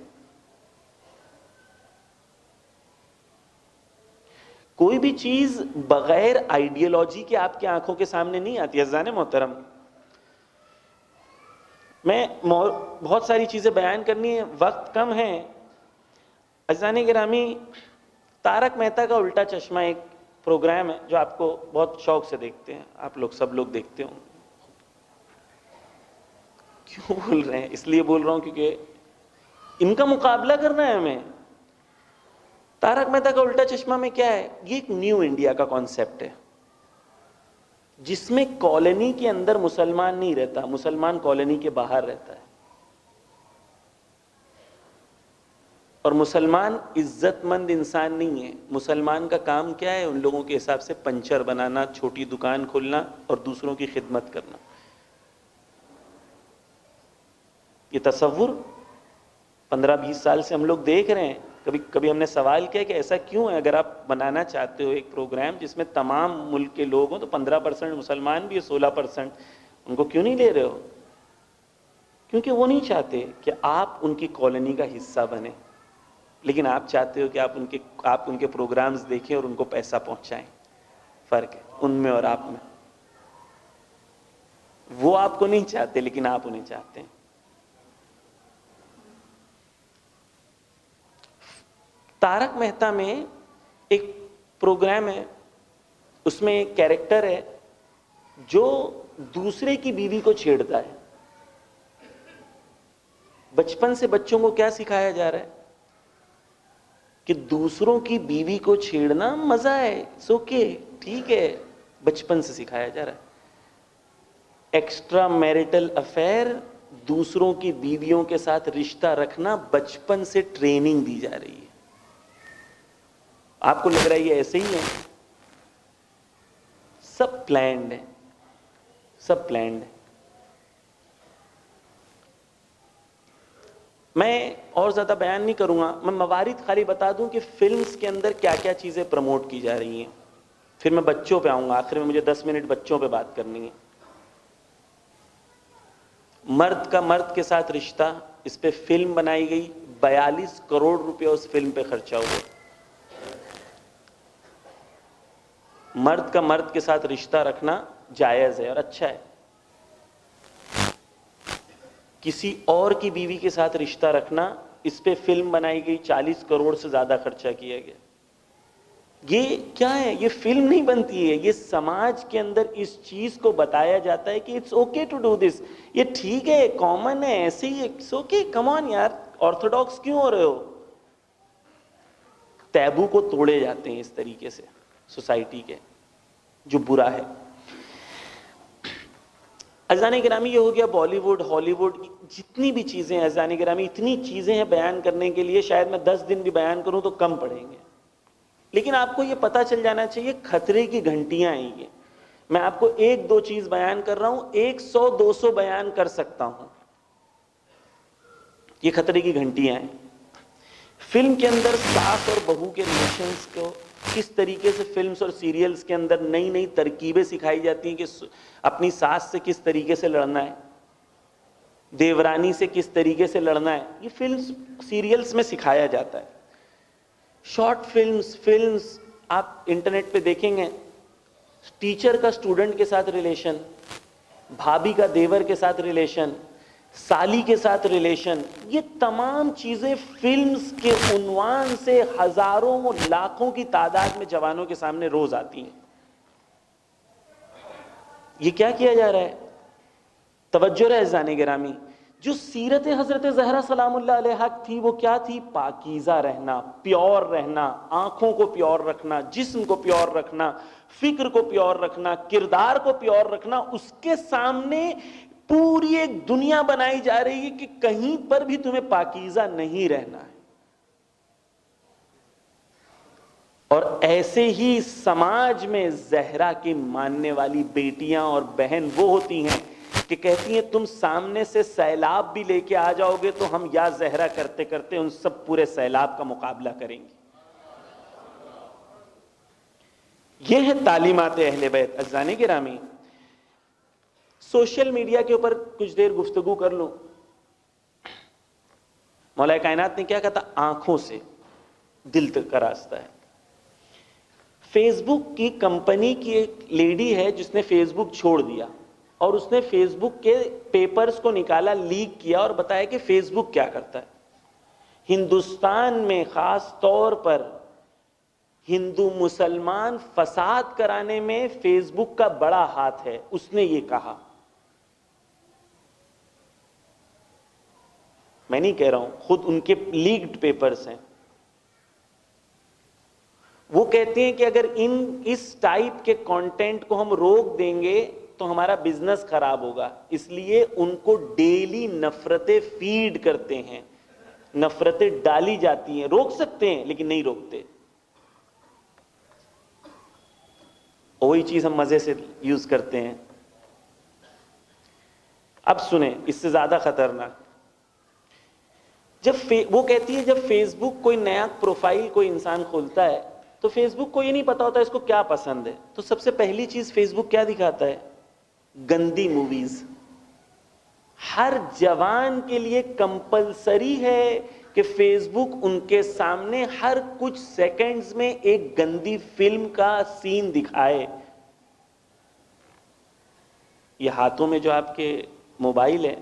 کوئی بھی چیز بغیر آئیڈیالوجی کے آپ کی آنکھوں کے سامنے نہیں آتی. عزیزان محترم، میں بہت ساری چیزیں بیان کرنی ہے، وقت کم ہے. عزیزان گرامی، تارک مہتا کا الٹا چشمہ ایک پروگرام ہے جو آپ کو بہت شوق سے دیکھتے ہیں، آپ لوگ سب لوگ دیکھتے ہوں. کیوں بول رہے ہیں؟ اس لیے بول رہا ہوں کیونکہ ان کا مقابلہ کرنا ہے ہمیں. تارک مہتا کا الٹا چشمہ میں کیا ہے؟ یہ ایک نیو انڈیا کا کانسیپٹ ہے جس میں کالونی کے اندر مسلمان نہیں رہتا، مسلمان کالونی کے باہر رہتا ہے. اور مسلمان عزت مند انسان نہیں ہے. مسلمان کا کام کیا ہے؟ ان لوگوں کے حساب سے پنچر بنانا، چھوٹی دکان کھولنا اور دوسروں کی خدمت کرنا. یہ تصور 15-20 سال سے ہم لوگ دیکھ رہے ہیں. کبھی ہم نے سوال کیا کہ ایسا کیوں ہے؟ اگر آپ بنانا چاہتے ہو ایک پروگرام جس میں تمام ملک کے لوگ ہوں تو 15% مسلمان بھی ہے، 16%، ان کو کیوں نہیں لے رہے ہو؟ کیونکہ وہ نہیں چاہتے کہ آپ ان کی کالونی کا حصہ بنیں، لیکن آپ چاہتے ہو کہ آپ ان کے پروگرامز دیکھیں اور ان کو پیسہ پہنچائیں. فرق ہے ان میں اور آپ میں. وہ آپ کو نہیں چاہتے لیکن آپ انہیں چاہتے ہیں. تارک مہتا میں ایک پروگرام ہے، اس میں ایک کیریکٹر ہے جو دوسرے کی بیوی کو چھیڑتا ہے. بچپن سے بچوں کو کیا سکھایا جا رہا ہے؟ کہ دوسروں کی بیوی کو چھیڑنا مزہ ہے، اوکے، ٹھیک ہے. بچپن سے سکھایا جا رہا ہے. ایکسٹرا میرٹل افیئر، دوسروں کی بیویوں کے ساتھ رشتہ رکھنا بچپن سے ٹریننگ دی جا رہی ہے. آپ کو لگ رہا ہے یہ ایسے ہی ہے؟ سب پلانڈ ہے، سب پلانڈ ہے. میں اور زیادہ بیان نہیں کروں گا، میں موارد خالی بتا دوں کہ فلمز کے اندر کیا کیا چیزیں پروموٹ کی جا رہی ہیں، پھر میں بچوں پہ آؤں گا، آخر میں مجھے 10 منٹ بچوں پہ بات کرنی ہے۔ مرد کا مرد کے ساتھ رشتہ، اس پہ فلم بنائی گئی، 42 کروڑ روپے اس فلم پہ خرچہ ہوئے۔ مرد کا مرد کے ساتھ رشتہ رکھنا جائز ہے اور اچھا ہے، کسی اور کی بیوی کے ساتھ رشتہ رکھنا، اس پہ فلم بنائی گئی، 40 کروڑ سے زیادہ خرچہ کیا گیا۔ یہ کیا ہے؟ یہ فلم نہیں بنتی ہے، یہ سماج کے اندر اس چیز کو بتایا جاتا ہے کہ it's okay to do this, یہ ٹھیک ہے، کامن ہے، ایسے ہی اٹس اوکے، کم آن یار، آرتھوڈاکس کیوں ہو رہے ہو؟ تیبو کو توڑے جاتے ہیں اس طریقے سے سوسائٹی کے، جو برا ہے۔ عزیزان گرامی، یہ ہو گیا بالی ووڈ، ہالی ووڈ، جتنی بھی چیزیں ہیں عزیزان گرامی، اتنی چیزیں ہیں بیان کرنے کے لیے، شاید میں 10 دن بھی بیان کروں تو کم پڑیں گے، لیکن آپ کو یہ پتہ چل جانا چاہیے خطرے کی گھنٹیاں ہیں یہ۔ میں آپ کو ایک دو چیز بیان کر رہا ہوں، 100 200 بیان کر سکتا ہوں، یہ خطرے کی گھنٹیاں ہیں۔ فلم کے اندر ساس اور بہو کے ریلیشنز کو کس طریقے سے فلمز اور سیریلز کے اندر نئی نئی ترکیبیں سکھائی جاتی ہیں کہ اپنی ساس سے کس طریقے سے لڑنا ہے، دیورانی سے کس طریقے سے لڑنا ہے، یہ فلمز سیریلز میں سکھایا جاتا ہے۔ شارٹ فلمز آپ انٹرنیٹ پہ دیکھیں گے، ٹیچر کا اسٹوڈنٹ کے ساتھ ریلیشن، بھابھی کا دیور کے ساتھ ریلیشن، سالی کے ساتھ ریلیشن، یہ تمام چیزیں فلمز کے عنوان سے ہزاروں لاکھوں کی تعداد میں جوانوں کے سامنے روز آتی ہیں۔ یہ کیا جا رہا ہے؟ توجہ رہے عزیزان گرامی، جو سیرت حضرت زہرا سلام اللہ علیہا تھی وہ کیا تھی؟ پاکیزہ رہنا، پیور رہنا، آنکھوں کو پیور رکھنا، جسم کو پیور رکھنا، فکر کو پیور رکھنا، کردار کو پیور رکھنا۔ اس کے سامنے پوری ایک دنیا بنائی جا رہی ہے کہ کہیں پر بھی تمہیں پاکیزہ نہیں رہنا ہے۔ اور ایسے ہی سماج میں زہرا کی ماننے والی بیٹیاں اور بہن وہ ہوتی ہیں کہ کہتی ہیں تم سامنے سے سیلاب بھی لے کے آ جاؤ گے تو ہم یا زہرا کرتے کرتے ان سب پورے سیلاب کا مقابلہ کریں گے۔ یہ ہے تعلیمات اہل بیت۔ عزیزان گرامی، سوشل میڈیا کے اوپر کچھ دیر گفتگو کر لوں۔ مولا کائنات نے کیا کہا تھا؟ آنکھوں سے دل تک کا راستہ ہے۔ فیس بک کی کمپنی کی ایک لیڈی ہے جس نے فیس بک چھوڑ دیا، اور اس نے فیس بک کے پیپرز کو نکالا، لیک کیا اور بتایا کہ فیس بک کیا کرتا ہے۔ ہندوستان میں خاص طور پر ہندو مسلمان فساد کرانے میں فیس بک کا بڑا ہاتھ ہے، اس نے یہ کہا۔ میں نہیں کہہ رہا ہوں، خود ان کے لیکڈ پیپرز ہیں۔ وہ کہتے ہیں کہ اگر اس ٹائپ کے کانٹینٹ کو ہم روک دیں گے تو ہمارا بزنس خراب ہوگا، اس لیے ان کو ڈیلی نفرتیں فیڈ کرتے ہیں، نفرتیں ڈالی جاتی ہیں۔ روک سکتے ہیں لیکن نہیں روکتے۔ وہی چیز ہم مزے سے یوز کرتے ہیں۔ اب سنیں، اس سے زیادہ خطرناک، وہ کہتی ہے جب فیس بک کوئی نیا پروفائل کوئی انسان کھولتا ہے تو فیس بک کو یہ نہیں پتا ہوتا اس کو کیا پسند ہے، تو سب سے پہلی چیز فیس بک کیا دکھاتا ہے؟ گندی موویز۔ ہر جوان کے لیے کمپلسری ہے کہ فیس بک ان کے سامنے ہر کچھ سیکنڈز میں ایک گندی فلم کا سین دکھائے۔ یہ ہاتھوں میں جو آپ کے موبائل ہے،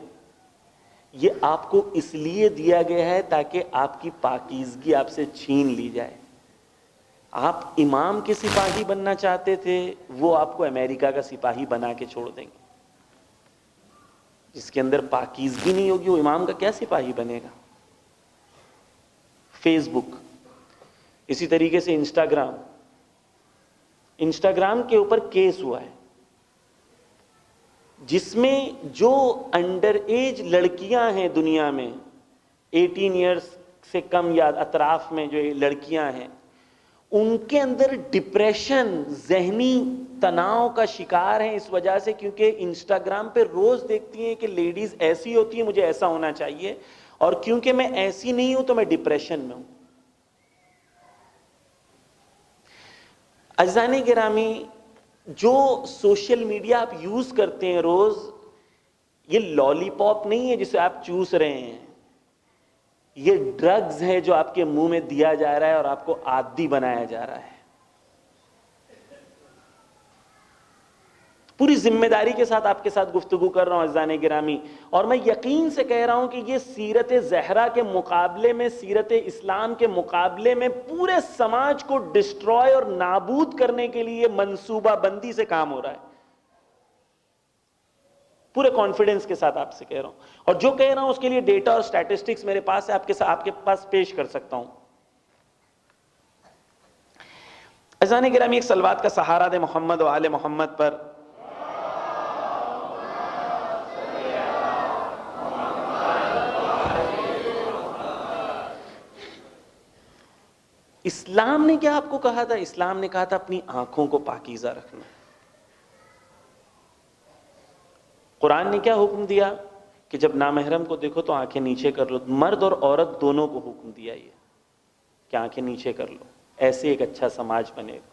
یہ آپ کو اس لیے دیا گیا ہے تاکہ آپ کی پاکیزگی آپ سے چھین لی جائے۔ آپ امام کے سپاہی بننا چاہتے تھے، وہ آپ کو امریکہ کا سپاہی بنا کے چھوڑ دیں گے۔ جس کے اندر پاکیزگی نہیں ہوگی وہ امام کا کیا سپاہی بنے گا؟ فیس بک، اسی طریقے سے انسٹاگرام کے اوپر کیس ہوا ہے جس میں جو انڈر ایج لڑکیاں ہیں دنیا میں، 18 ایئرس سے کم یا اطراف میں جو لڑکیاں ہیں، ان کے اندر ڈپریشن، ذہنی تناؤ کا شکار ہیں اس وجہ سے کیونکہ انسٹاگرام پہ روز دیکھتی ہیں کہ لیڈیز ایسی ہوتی ہیں، مجھے ایسا ہونا چاہیے، اور کیونکہ میں ایسی نہیں ہوں تو میں ڈپریشن میں ہوں. عزیزان گرامی، جو سوشل میڈیا آپ یوز کرتے ہیں روز، یہ لالی پاپ نہیں ہے جسے آپ چوس رہے ہیں، یہ ڈرگز ہے جو آپ کے منہ میں دیا جا رہا ہے اور آپ کو عادی بنایا جا رہا ہے. پوری ذمہ داری کے ساتھ آپ کے ساتھ گفتگو کر رہا ہوں عزیزان گرامی، اور میں یقین سے کہہ رہا ہوں کہ یہ سیرت زہرا کے مقابلے میں، سیرت اسلام کے مقابلے میں پورے سماج کو ڈسٹروائے اور نابود کرنے کے لیے منصوبہ بندی سے کام ہو رہا ہے. پورے کانفیڈنس کے ساتھ آپ سے کہہ رہا ہوں، اور جو کہہ رہا ہوں اس کے لیے ڈیٹا اور سٹیٹسٹکس میرے پاس ہے، آپ کے پاس پیش کر سکتا ہوں. عزیزان گرامی، ایک صلوات کا سہارا دے محمد و آل محمد پر. اسلام نے کیا آپ کو کہا تھا؟ اسلام نے کہا تھا اپنی آنکھوں کو پاکیزہ رکھنا. قرآن نے کیا حکم دیا کہ جب نامحرم کو دیکھو تو آنکھیں نیچے کر لو. مرد اور عورت دونوں کو حکم دیا یہ کہ آنکھیں نیچے کر لو. ایسے ایک اچھا سماج بنے گا،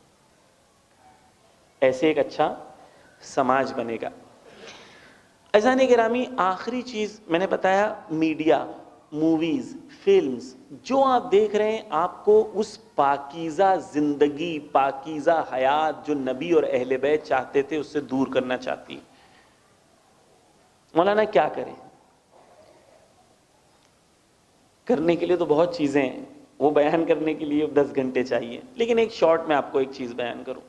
ایسے ایک اچھا سماج بنے گا. عزیزان گرامی، آخری چیز میں نے بتایا، میڈیا، موویز، فلمز، جو آپ دیکھ رہے ہیں آپ کو اس پاکیزہ زندگی، پاکیزہ حیات جو نبی اور اہل بیت چاہتے تھے اس سے دور کرنا چاہتی ہے. مولانا کیا کریں؟ کرنے کے لیے تو بہت چیزیں ہیں، وہ بیان کرنے کے لیے 10 گھنٹے چاہیے، لیکن ایک شارٹ میں آپ کو ایک چیز بیان کروں.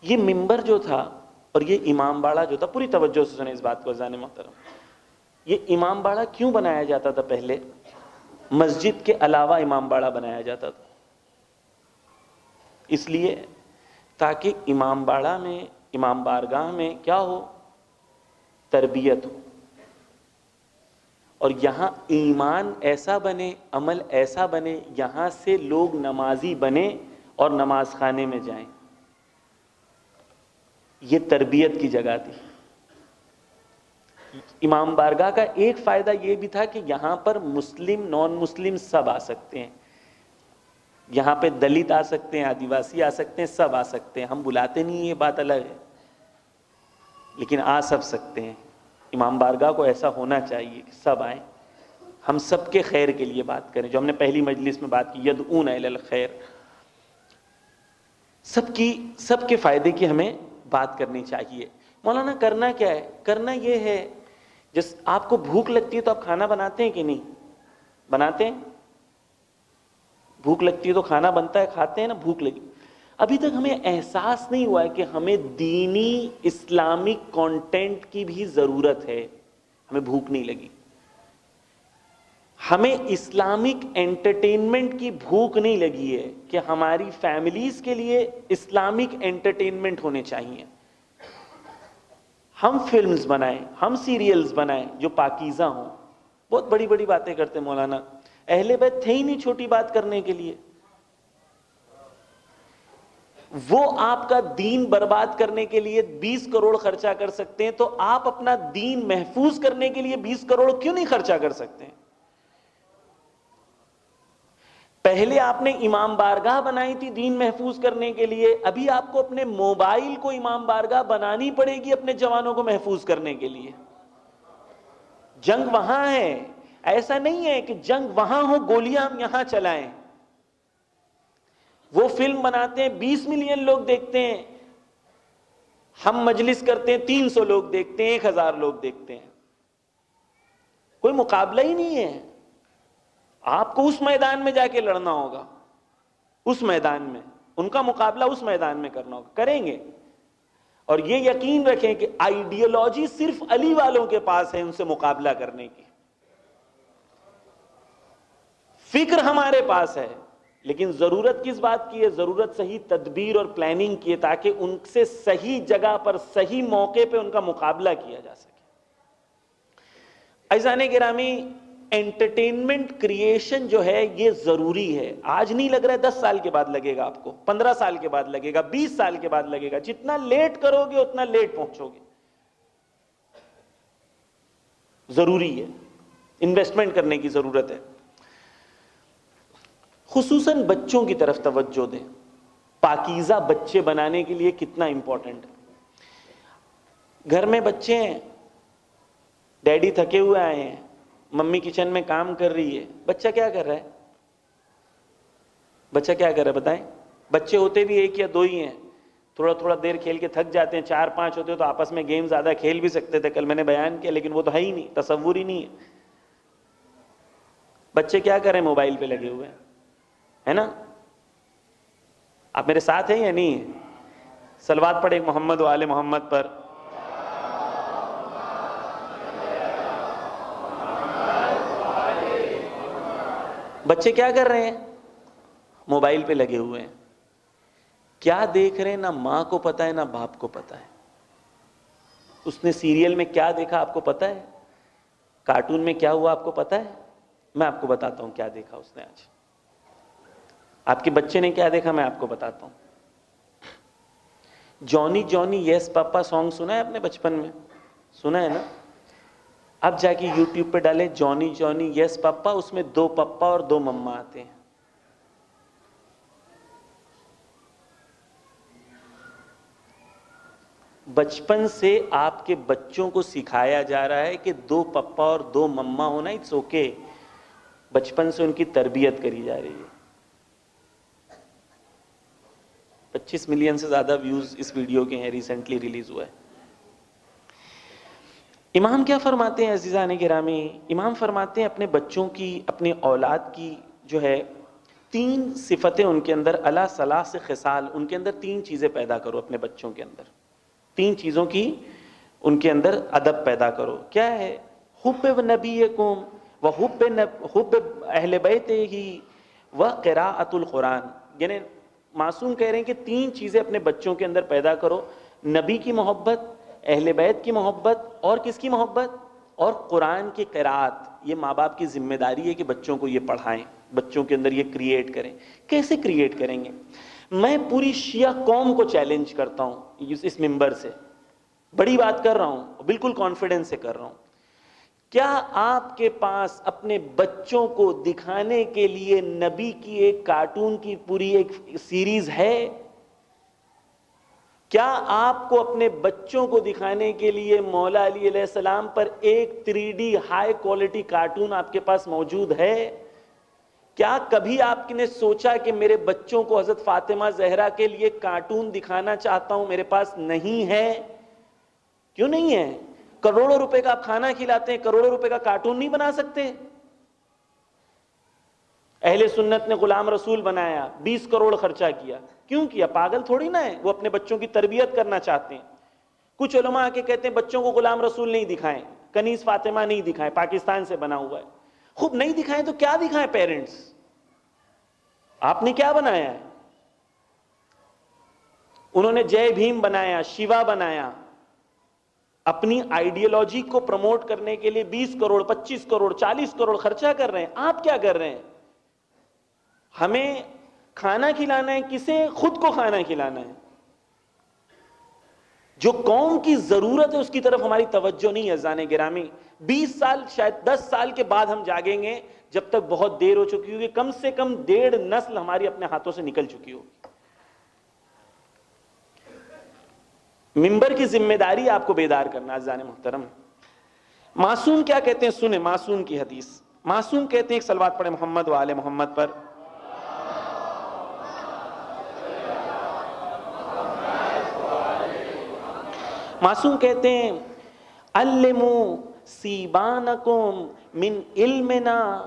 یہ منبر جو تھا اور یہ امام باڑہ جو تھا، پوری توجہ سے سنیں اس بات کو عزیزان محترم. یہ امام باڑہ کیوں بنایا جاتا تھا؟ پہلے مسجد کے علاوہ امام باڑہ بنایا جاتا تھا، اس لیے تاکہ امام باڑہ میں، امام بارگاہ میں کیا ہو؟ تربیت ہو، اور یہاں ایمان ایسا بنے، عمل ایسا بنے، یہاں سے لوگ نمازی بنے اور نماز خانے میں جائیں. یہ تربیت کی جگہ تھی. امام بارگاہ کا ایک فائدہ یہ بھی تھا کہ یہاں پر مسلم، نان مسلم سب آ سکتے ہیں. یہاں پہ دلت آ سکتے ہیں، آدیواسی آ سکتے ہیں، سب آ سکتے ہیں. ہم بلاتے نہیں، یہ بات الگ ہے، لیکن آ سب سکتے ہیں. امام بارگاہ کو ایسا ہونا چاہیے کہ سب آئیں، ہم سب کے خیر کے لیے بات کریں. جو ہم نے پہلی مجلس میں بات کی، یدعون الی الخیر، سب کے فائدے کی ہمیں بات کرنی چاہیے. مولانا کرنا کیا ہے؟ کرنا یہ ہے، جس آپ کو بھوک لگتی ہے تو آپ کھانا بناتے ہیں کہ نہیں؟ بناتے ہیں. بھوک لگتی ہے تو کھانا بنتا ہے، کھاتے ہیں نا. بھوک لگی، ابھی تک ہمیں احساس نہیں ہوا ہے کہ ہمیں دینی اسلامک کانٹینٹ کی بھی ضرورت ہے. ہمیں بھوک نہیں لگی. ہمیں اسلامک انٹرٹینمنٹ کی بھوک نہیں لگی ہے کہ ہماری فیملیز کے لیے اسلامک انٹرٹینمنٹ ہونے چاہیے. ہم فلمز بنائیں، ہم سیریلز بنائیں جو پاکیزہ ہوں. بہت بڑی بڑی باتیں کرتے مولانا، اہل بیت تھے ہی نہیں چھوٹی بات کرنے کے لیے. وہ آپ کا دین برباد کرنے کے لیے 20 کروڑ خرچہ کر سکتے ہیں، تو آپ اپنا دین محفوظ کرنے کے لیے 20 کروڑ کیوں نہیں خرچہ کر سکتے ہیں؟ پہلے آپ نے امام بارگاہ بنائی تھی دین محفوظ کرنے کے لیے، ابھی آپ کو اپنے موبائل کو امام بارگاہ بنانی پڑے گی اپنے جوانوں کو محفوظ کرنے کے لیے. جنگ وہاں ہے، ایسا نہیں ہے کہ جنگ وہاں ہو گولیاں ہم یہاں چلائیں. وہ فلم بناتے ہیں 20 ملین لوگ دیکھتے ہیں، ہم مجلس کرتے ہیں 300 لوگ دیکھتے ہیں، 1000 لوگ دیکھتے ہیں. کوئی مقابلہ ہی نہیں ہے. آپ کو اس میدان میں جا کے لڑنا ہوگا، اس میدان میں ان کا مقابلہ اس میدان میں کرنا ہوگا. کریں گے، اور یہ یقین رکھیں کہ آئیڈیالوجی صرف علی والوں کے پاس ہے ان سے مقابلہ کرنے کی. فکر ہمارے پاس ہے، لیکن ضرورت کس بات کی ہے؟ ضرورت صحیح تدبیر اور پلاننگ کی ہے، تاکہ ان سے صحیح جگہ پر صحیح موقع پہ ان کا مقابلہ کیا جا سکے. عزیزان گرامی، انٹرٹینمنٹ کریشن جو ہے یہ ضروری ہے. آج نہیں لگ رہا ہے، 10 سال کے بعد لگے گا آپ کو، 15 سال کے بعد لگے گا، 20 سال کے بعد لگے گا. جتنا لیٹ کرو گے اتنا لیٹ پہنچو گے. ضروری ہے. انویسٹمنٹ کرنے کی ضرورت ہے. خصوصاً بچوں کی طرف توجہ دیں. پاکیزہ بچے بنانے کے لیے کتنا امپورٹنٹ ہے. گھر میں بچے ہیں, ڈیڈی تھکے ہوئے آئے ہیں, ممی کچن میں کام کر رہی ہے, بچہ کیا کر رہا ہے؟ بچہ کیا کر رہا ہے بتائیں؟ بچے ہوتے بھی ایک یا دو ہی ہیں, تھوڑا تھوڑا دیر کھیل کے تھک جاتے ہیں. 4-5 ہوتے تو آپس میں گیم زیادہ کھیل بھی سکتے تھے, کل میں نے بیان کیا, لیکن وہ تو ہے ہی نہیں, تصور ہی نہیں ہے. بچے کیا کر رہے ہیں؟ موبائل پہ لگے ہوئے ہیں, ہے نا؟ آپ میرے ساتھ ہیں یا نہیں ہیں؟ صلوات پڑھیں محمد و آل محمد پر. بچے کیا کر رہے ہیں؟ موبائل پہ لگے ہوئے ہیں. کیا دیکھ رہے ہیں نہ ماں کو پتا ہے نہ باپ کو پتا ہے. اس نے سیریل میں کیا دیکھا آپ کو پتا ہے؟ کارٹون میں کیا ہوا آپ کو پتا ہے؟ میں آپ کو بتاتا ہوں کیا دیکھا اس نے آج. آپ کے بچے نے کیا دیکھا میں آپ کو بتاتا ہوں. جونی جونی یس پاپا سانگ سنا ہے آپ نے بچپن میں؟ سنا ہے نا؟ اب جا کے یوٹیوب پہ ڈالیں جونی جونی یس پاپا, اس میں 2 پپا اور 2 مما آتے ہیں. بچپن سے آپ کے بچوں کو سکھایا جا رہا ہے کہ 2 پپا اور 2 مما ہونا اٹس اوکے. بچپن سے ان کی تربیت کری جا رہی ہے. 25 ملین سے زیادہ ویوز اس ویڈیو کے ہیں, ریسنٹلی ریلیز ہوا ہے. امام کیا فرماتے ہیں عزیزان گرامی؟ امام فرماتے ہیں اپنے بچوں کی, اپنے اولاد کی جو ہے 3 صفتیں ان کے اندر, الا ثلاث خصال, ان کے اندر 3 چیزیں پیدا کرو اپنے بچوں کے اندر. 3 چیزوں کی ان کے اندر ادب پیدا کرو. کیا ہے؟ حب نبیکم و حب اہل بیت ہی و قراءۃ القرآن. یعنی معصوم کہہ رہے ہیں کہ 3 چیزیں اپنے بچوں کے اندر پیدا کرو, نبی کی محبت, اہل بیت کی محبت, اور کس کی محبت؟ اور قرآن کی قراءت. یہ ماں باپ کی ذمہ داری ہے کہ بچوں کو یہ پڑھائیں, بچوں کے اندر یہ کریٹ کریں. کیسے کریٹ کریں گے؟ میں پوری شیعہ قوم کو چیلنج کرتا ہوں اس منبر سے, بڑی بات کر رہا ہوں, بالکل کانفیڈنس سے کر رہا ہوں. کیا آپ کے پاس اپنے بچوں کو دکھانے کے لیے نبی کی ایک کارٹون کی پوری ایک سیریز ہے؟ کیا آپ کو اپنے بچوں کو دکھانے کے لیے مولا علی علیہ السلام پر ایک 3D ہائی کوالٹی کارٹون آپ کے پاس موجود ہے؟ کیا کبھی آپ نے سوچا کہ میرے بچوں کو حضرت فاطمہ زہرا کے لیے کارٹون دکھانا چاہتا ہوں, میرے پاس نہیں ہے؟ کیوں نہیں ہے؟ کروڑوں روپے کا آپ کھانا کھلاتے ہیں, کروڑوں روپے کا کارٹون نہیں بنا سکتے؟ اہل سنت نے غلام رسول بنایا, 20 کروڑ خرچہ کیا. کیوں کیا؟ پاگل تھوڑی نہ ہے, وہ اپنے بچوں کی تربیت کرنا چاہتے ہیں. کچھ علماء آ کے کہتے ہیں بچوں کو غلام رسول نہیں دکھائیں, کنیز فاطمہ نہیں دکھائیں, پاکستان سے بنا ہوا ہے. خوب نہیں دکھائیں تو کیا دکھائیں پیرنٹس؟ آپ نے کیا بنایا ہے؟ انہوں نے جے بھیم بنایا, شیوا بنایا, اپنی آئیڈیالوجی کو پروموٹ کرنے کے لیے 20 کروڑ 25 کروڑ 40 کروڑ خرچہ کر رہے ہیں. آپ کیا کر رہے ہیں؟ ہمیں کھانا کھلانا ہے, کسے؟ خود کو کھانا کھلانا ہے. جو قوم کی ضرورت ہے اس کی طرف ہماری توجہ نہیں ہے. عزیزان گرامی 20 سال شاید 10 سال کے بعد ہم جاگیں گے, جب تک بہت دیر ہو چکی ہوگی, کم سے کم 1.5 نسل ہماری اپنے ہاتھوں سے نکل چکی ہوگی. منبر کی ذمہ داری آپ کو بیدار کرنا. عزیزان محترم, معصوم کیا کہتے ہیں سنیں, معصوم کی حدیث. معصوم کہتے ہیں, ایک صلوات پڑھیں محمد و آل محمد پر. معصوم کہتے ہیں علموا سیبانکم من علمنا,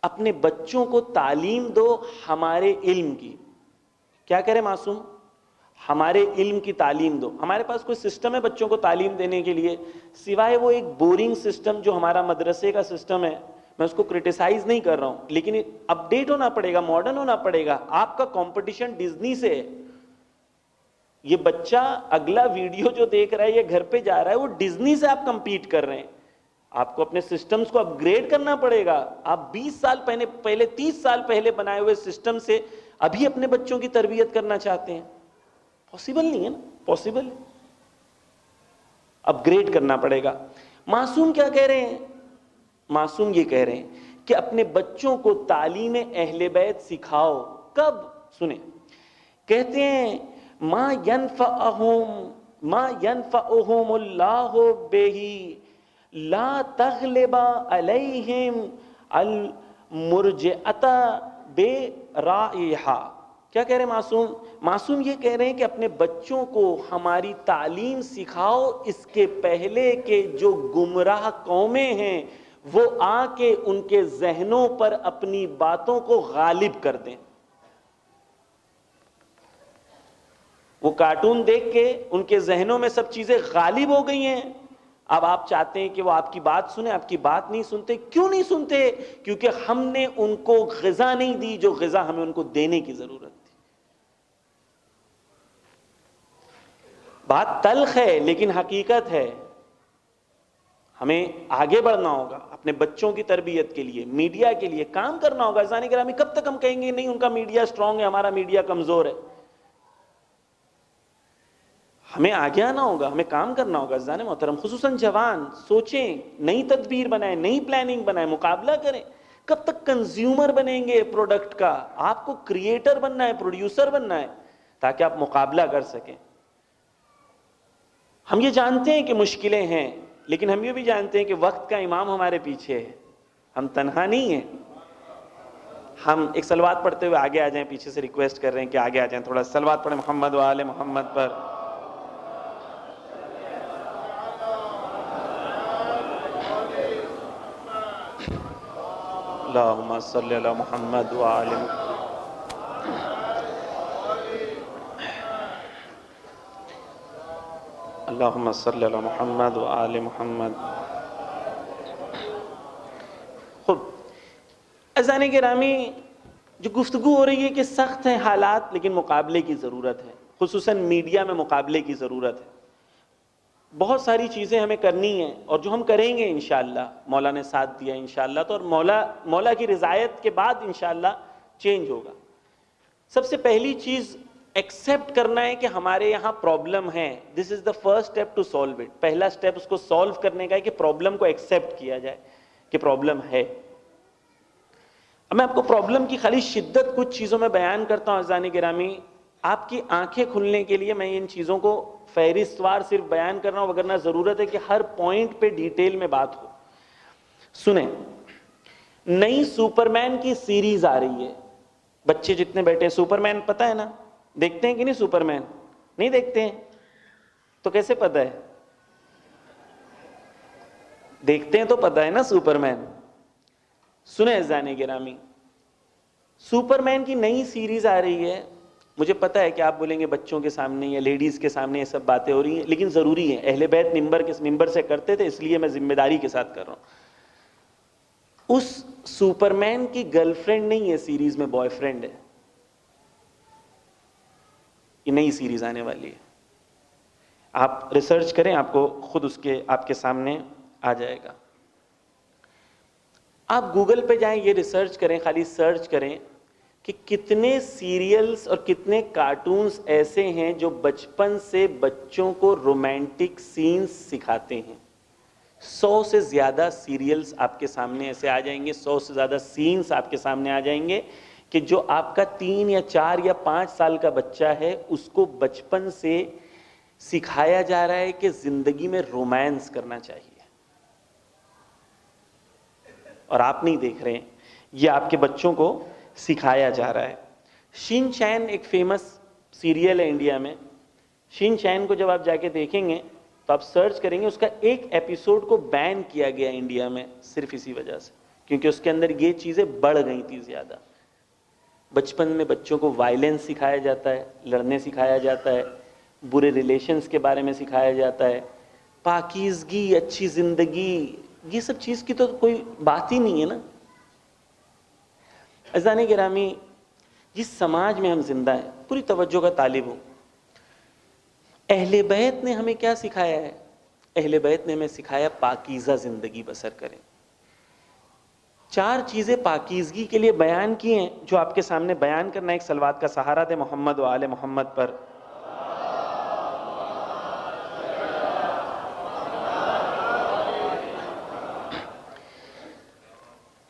اپنے بچوں کو تعلیم دو ہمارے علم کی. کیا کرے معصوم؟ ہمارے علم کی تعلیم دو. ہمارے پاس کوئی سسٹم ہے بچوں کو تعلیم دینے کے لیے سوائے وہ ایک بورنگ سسٹم جو ہمارا مدرسے کا سسٹم ہے؟ میں اس کو کرٹیسائز نہیں کر رہا ہوں, لیکن اپڈیٹ ہونا پڑے گا, ماڈرن ہونا پڑے گا. آپ کا کمپٹیشن ڈزنی سے ہے. یہ بچہ اگلا ویڈیو جو دیکھ رہا ہے, یہ گھر پہ جا رہا ہے, وہ ڈزنی سے آپ کمپیٹ کر رہے ہیں. آپ کو اپنے سسٹمز کو اپ گریڈ کرنا پڑے گا. آپ 20 سال پہلے 30 سال پہلے بنائے ہوئے سسٹم سے ابھی اپنے بچوں کی تربیت کرنا چاہتے ہیں. پاسبل نہیں ہے نا, پاسبل اپ گریڈ کرنا پڑے گا. معصوم کیا کہہ رہے ہیں؟ معصوم یہ کہہ رہے ہیں کہ اپنے بچوں کو تعلیم اہل بیت سکھاؤ. کب؟ سنیں، کہتے ہیں ما ینفعہم اللہ بہی لا تغلب علیہم المرجعۃ برائحہ. کیا کہہ رہے ہیں معصوم؟ معصوم یہ کہہ رہے ہیں کہ اپنے بچوں کو ہماری تعلیم سکھاؤ اس کے پہلے کہ جو گمراہ قومیں ہیں وہ آ کے ان کے ذہنوں پر اپنی باتوں کو غالب کر دیں. وہ کارٹون دیکھ کے ان کے ذہنوں میں سب چیزیں غالب ہو گئی ہیں. اب آپ چاہتے ہیں کہ وہ آپ کی بات سنیں، آپ کی بات نہیں سنتے. کیوں نہیں سنتے؟ کیونکہ ہم نے ان کو غذا نہیں دی جو غذا ہمیں ان کو دینے کی ضرورت تھی. بات تلخ ہے لیکن حقیقت ہے. ہمیں آگے بڑھنا ہوگا اپنے بچوں کی تربیت کے لیے، میڈیا کے لیے کام کرنا ہوگا. عزیزان گرامی، کب تک ہم کہیں گے نہیں ان کا میڈیا سٹرونگ ہے، ہمارا میڈیا کمزور ہے؟ ہمیں آگے آنا ہوگا، ہمیں کام کرنا ہوگا. عزیزان محترم، خصوصاً جوان سوچیں، نئی تدبیر بنائیں، نئی پلاننگ بنائیں، مقابلہ کریں. کب تک کنزیومر بنیں گے پروڈکٹ کا؟ آپ کو کریٹر بننا ہے، پروڈیوسر بننا ہے تاکہ آپ مقابلہ کر سکیں. ہم یہ جانتے ہیں کہ مشکلیں ہیں، لیکن ہم یہ بھی جانتے ہیں کہ وقت کا امام ہمارے پیچھے ہے، ہم تنہا نہیں ہیں. ہم ایک صلوات پڑھتے ہوئے آگے آ جائیں. پیچھے سے ریکویسٹ کر رہے ہیں کہ آگے آ جائیں، تھوڑا صلوات پڑھیں محمد و آل محمد پر. اللہم صلی علی محمد و آل محمد. اللہم صلی علی محمد و آل محمد. خب عزیزان گرامی، جو گفتگو ہو رہی ہے کہ سخت ہیں حالات لیکن مقابلے کی ضرورت ہے. خصوصاً میڈیا میں مقابلے کی ضرورت ہے. بہت ساری چیزیں ہمیں کرنی ہیں اور جو ہم کریں گے انشاءاللہ، مولا نے ساتھ دیا انشاءاللہ تو، اور مولا کی رضایت کے بعد انشاءاللہ چینج ہوگا. سب سے پہلی چیز ایکسیپٹ کرنا ہے کہ ہمارے یہاں پرابلم ہے. This is the first step to solve it. پہلا اسٹیپ اس کو سالو کرنے کا ہے کہ پرابلم کو ایکسیپٹ کیا جائے کہ پرابلم ہے. اب میں آپ کو پرابلم کی خالی شدت کچھ چیزوں میں بیان کرتا ہوں. عزیزان گرامی، آپ کی آنکھیں کھلنے کے لیے میں ان چیزوں کو فہرست وار صرف بیان کر رہا ہوں، وگرنہ ضرورت ہے کہ ہر پوائنٹ پہ ڈیٹیل میں بات ہو. سنیں، نئی سپرمین کی سیریز آ رہی ہے. بچے جتنے بیٹھے ہیں، سپرمین پتہ ہے نا؟ دیکھتے ہیں کہ نہیں سپرمین؟ نہیں دیکھتے ہیں تو کیسے پتہ ہے؟ دیکھتے ہیں تو پتہ ہے نا سپرمین. سنیں عزیزان گرامی، سپرمین کی نئی سیریز آ رہی ہے. مجھے پتہ ہے کہ آپ بولیں گے بچوں کے سامنے یا لیڈیز کے سامنے یہ سب باتیں ہو رہی ہیں، لیکن ضروری ہے. اہل بیت ممبر سے کرتے تھے، اس لیے میں ذمہ داری کے ساتھ کر رہا ہوں. اس سپرمین کی گرل فرینڈ نہیں ہے سیریز میں، بوائے فرینڈ ہے. یہ نئی سیریز آنے والی ہے، آپ ریسرچ کریں، آپ کو خود آپ کے سامنے آ جائے گا. آپ گوگل پہ جائیں، یہ ریسرچ کریں، خالی سرچ کریں کہ کتنے سیریلز اور کتنے کارٹونز ایسے ہیں جو بچپن سے بچوں کو رومانٹک سینز سکھاتے ہیں. 100 سے زیادہ سیریلز آپ کے سامنے ایسے آ جائیں گے، 100 سے زیادہ سینز آپ کے سامنے آ جائیں گے کہ جو آپ کا 3 یا 4 یا 5 سال کا بچہ ہے اس کو بچپن سے سکھایا جا رہا ہے کہ زندگی میں رومانس کرنا چاہیے. اور آپ نہیں دیکھ رہے ہیں، یہ آپ کے بچوں کو سکھایا جا رہا ہے. شین چین ایک فیمس سیریل ہے انڈیا میں. شین چین کو جب آپ جا کے دیکھیں گے تو آپ سرچ کریں گے، اس کا ایک ایپیسوڈ کو بین کیا گیا انڈیا میں صرف اسی وجہ سے، کیونکہ اس کے اندر یہ چیزیں بڑھ گئی تھی زیادہ. بچپن میں بچوں کو وائلنس سکھایا جاتا ہے، لڑنے سکھایا جاتا ہے، برے ریلیشنز کے بارے میں سکھایا جاتا ہے، پاکیزگی، اچھی زندگی، یہ سب چیز کی تو کوئی بات ہی نہیں ہے نا. عزیزان گرامی، جس سماج میں ہم زندہ ہیں، پوری توجہ کا طالب ہوں. اہل بیت نے ہمیں کیا سکھایا ہے؟ اہل بیت نے ہمیں سکھایا پاکیزہ زندگی بسر کریں. 4 چیزیں پاکیزگی کے لیے بیان کی ہیں جو آپ کے سامنے بیان کرنا. ایک صلوات کا سہارا دے محمد و آل محمد پر.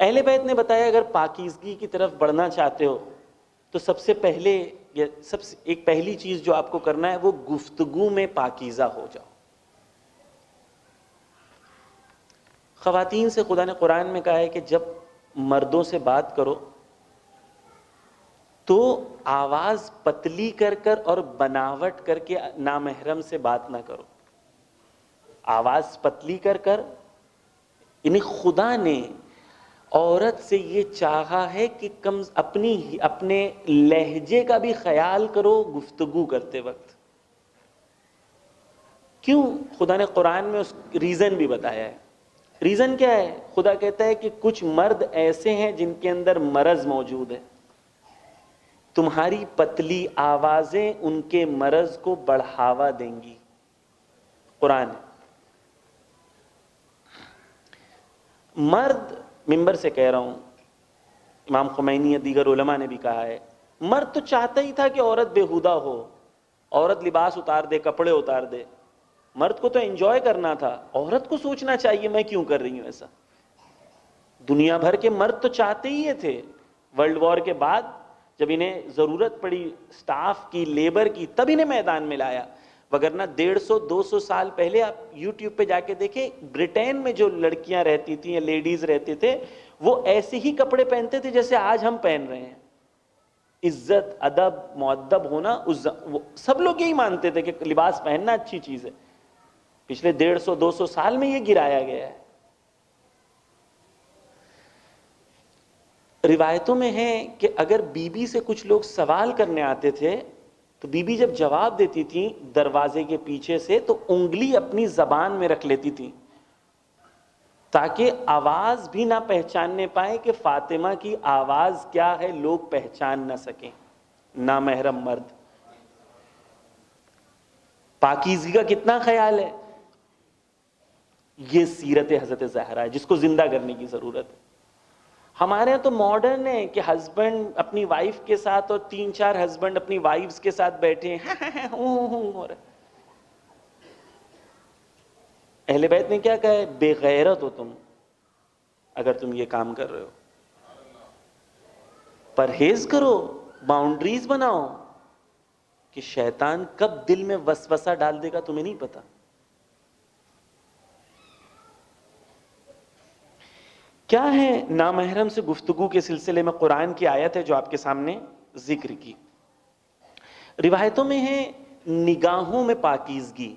اہل بیت نے بتایا اگر پاکیزگی کی طرف بڑھنا چاہتے ہو تو سب سے پہلے ایک پہلی چیز جو آپ کو کرنا ہے وہ گفتگو میں پاکیزہ ہو جاؤ. خواتین سے خدا نے قرآن میں کہا ہے کہ جب مردوں سے بات کرو تو آواز پتلی کر کر اور بناوٹ کر کے نامحرم سے بات نہ کرو. آواز پتلی کر کر، یعنی خدا نے عورت سے یہ چاہا ہے کہ اپنے لہجے کا بھی خیال کرو گفتگو کرتے وقت. کیوں؟ خدا نے قرآن میں اس ریزن بھی بتایا ہے. ریزن کیا ہے؟ خدا کہتا ہے کہ کچھ مرد ایسے ہیں جن کے اندر مرض موجود ہے، تمہاری پتلی آوازیں ان کے مرض کو بڑھاوا دیں گی. قرآن مرد، ممبر سے کہہ رہا ہوں، امام خمینی یا دیگر علماء نے بھی کہا ہے، مرد تو چاہتا ہی تھا کہ عورت بےہودہ ہو، عورت لباس اتار دے، کپڑے اتار دے. مرد کو تو انجوائے کرنا تھا، عورت کو سوچنا چاہیے میں کیوں کر رہی ہوں ایسا. دنیا بھر کے مرد تو چاہتے ہی یہ تھے. ورلڈ وار کے بعد جب انہیں ضرورت پڑی سٹاف کی، لیبر کی، تب انہیں میدان میں لایا. وگرنہ 150-200 سال پہلے آپ یوٹیوب پہ جا کے دیکھیں، برٹین میں جو لڑکیاں رہتی تھیں یا لیڈیز رہتے تھے وہ ایسے ہی کپڑے پہنتے تھے جیسے آج ہم پہن رہے ہیں. عزت، ادب، مؤدب ہونا، سب لوگ یہی مانتے تھے کہ لباس پہننا اچھی چیز ہے. پچھلے 150-200 سال میں یہ گرایا گیا ہے. روایتوں میں ہے کہ اگر بی بی سے کچھ لوگ سوال کرنے آتے تھے تو بی بی جب جواب دیتی تھی دروازے کے پیچھے سے تو انگلی اپنی زبان میں رکھ لیتی تھی تاکہ آواز بھی نہ پہچاننے پائیں کہ فاطمہ کی آواز کیا ہے، لوگ پہچان نہ سکیں. نامحرم مرد. پاکیزگی کا کتنا خیال ہے. یہ سیرت حضرت زہرا ہے جس کو زندہ کرنے کی ضرورت ہے. ہمارے یہاں تو ماڈرن ہے کہ ہسبینڈ اپنی وائف کے ساتھ اور 3-4 ہسبینڈ اپنی وائفز کے ساتھ بیٹھے ہیں. اہل بیت نے کیا کہا ہے؟ بے غیرت ہو تم اگر تم یہ کام کر رہے ہو. پرہیز کرو، باؤنڈریز بناؤ کہ شیطان کب دل میں وسوسہ ڈال دے گا تمہیں نہیں پتا. کیا ہے نامحرم سے گفتگو کے سلسلے میں قرآن کی آیت ہے جو آپ کے سامنے ذکر کی. روایتوں میں ہے نگاہوں میں پاکیزگی.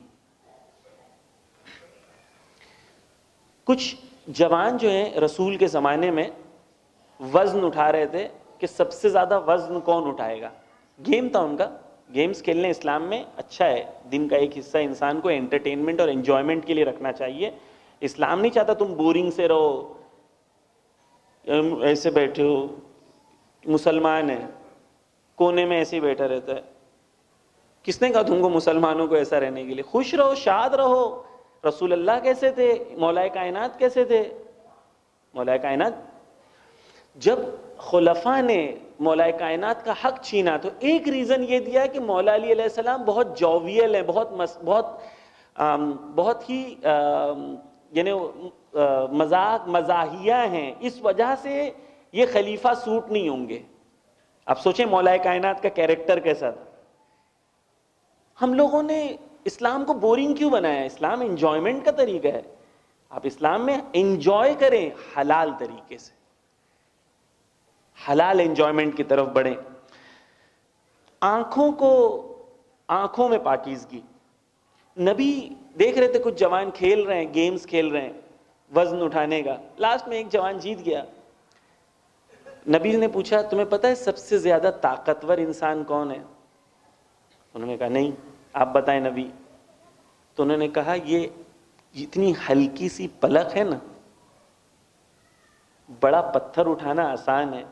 کچھ جوان جو ہیں رسول کے زمانے میں وزن اٹھا رہے تھے کہ سب سے زیادہ وزن کون اٹھائے گا. گیم تھا ان کا. گیمز کھیلنے اسلام میں اچھا ہے، دن کا ایک حصہ انسان کو انٹرٹینمنٹ اور انجوائمنٹ کے لیے رکھنا چاہیے. اسلام نہیں چاہتا تم بورنگ سے رہو، ایسے بیٹھے ہو. مسلمان ہے کونے میں ایسے ہی بیٹھا رہتا ہے. کس نے کہا تم کو مسلمانوں کو ایسا رہنے کے لیے؟ خوش رہو، شاد رہو. رسول اللہ کیسے تھے؟ مولا کائنات کیسے تھے؟ مولا کائنات جب خلفاء نے مولا کائنات کا حق چھینا تو ایک ریزن یہ دیا کہ مولا علی علیہ السلام بہت جوویل ہیں، بہت ہی یعنی مذاق مزاحیہ ہیں، اس وجہ سے یہ خلیفہ سوٹ نہیں ہوں گے. اب سوچیں مولا کائنات کا کیریکٹر کیسا تھا. ہم لوگوں نے اسلام کو بورنگ کیوں بنایا؟ اسلام انجوائمنٹ کا طریقہ ہے. آپ اسلام میں انجوائے کریں حلال طریقے سے، حلال انجوائمنٹ کی طرف بڑھیں. آنکھوں میں پاکیزگی. نبی دیکھ رہے تھے کچھ جوان کھیل رہے ہیں، گیمز کھیل رہے ہیں وزن اٹھانے کا. لاسٹ میں ایک جوان جیت گیا. نبی نے پوچھا تمہیں پتہ ہے سب سے زیادہ طاقتور انسان کون ہے؟ انہوں نے کہا نہیں. آپ بتائیں نبی. تو انہوں نے کہا یہ اتنی ہلکی سی پلک ہے نا، بڑا پتھر اٹھانا آسان ہے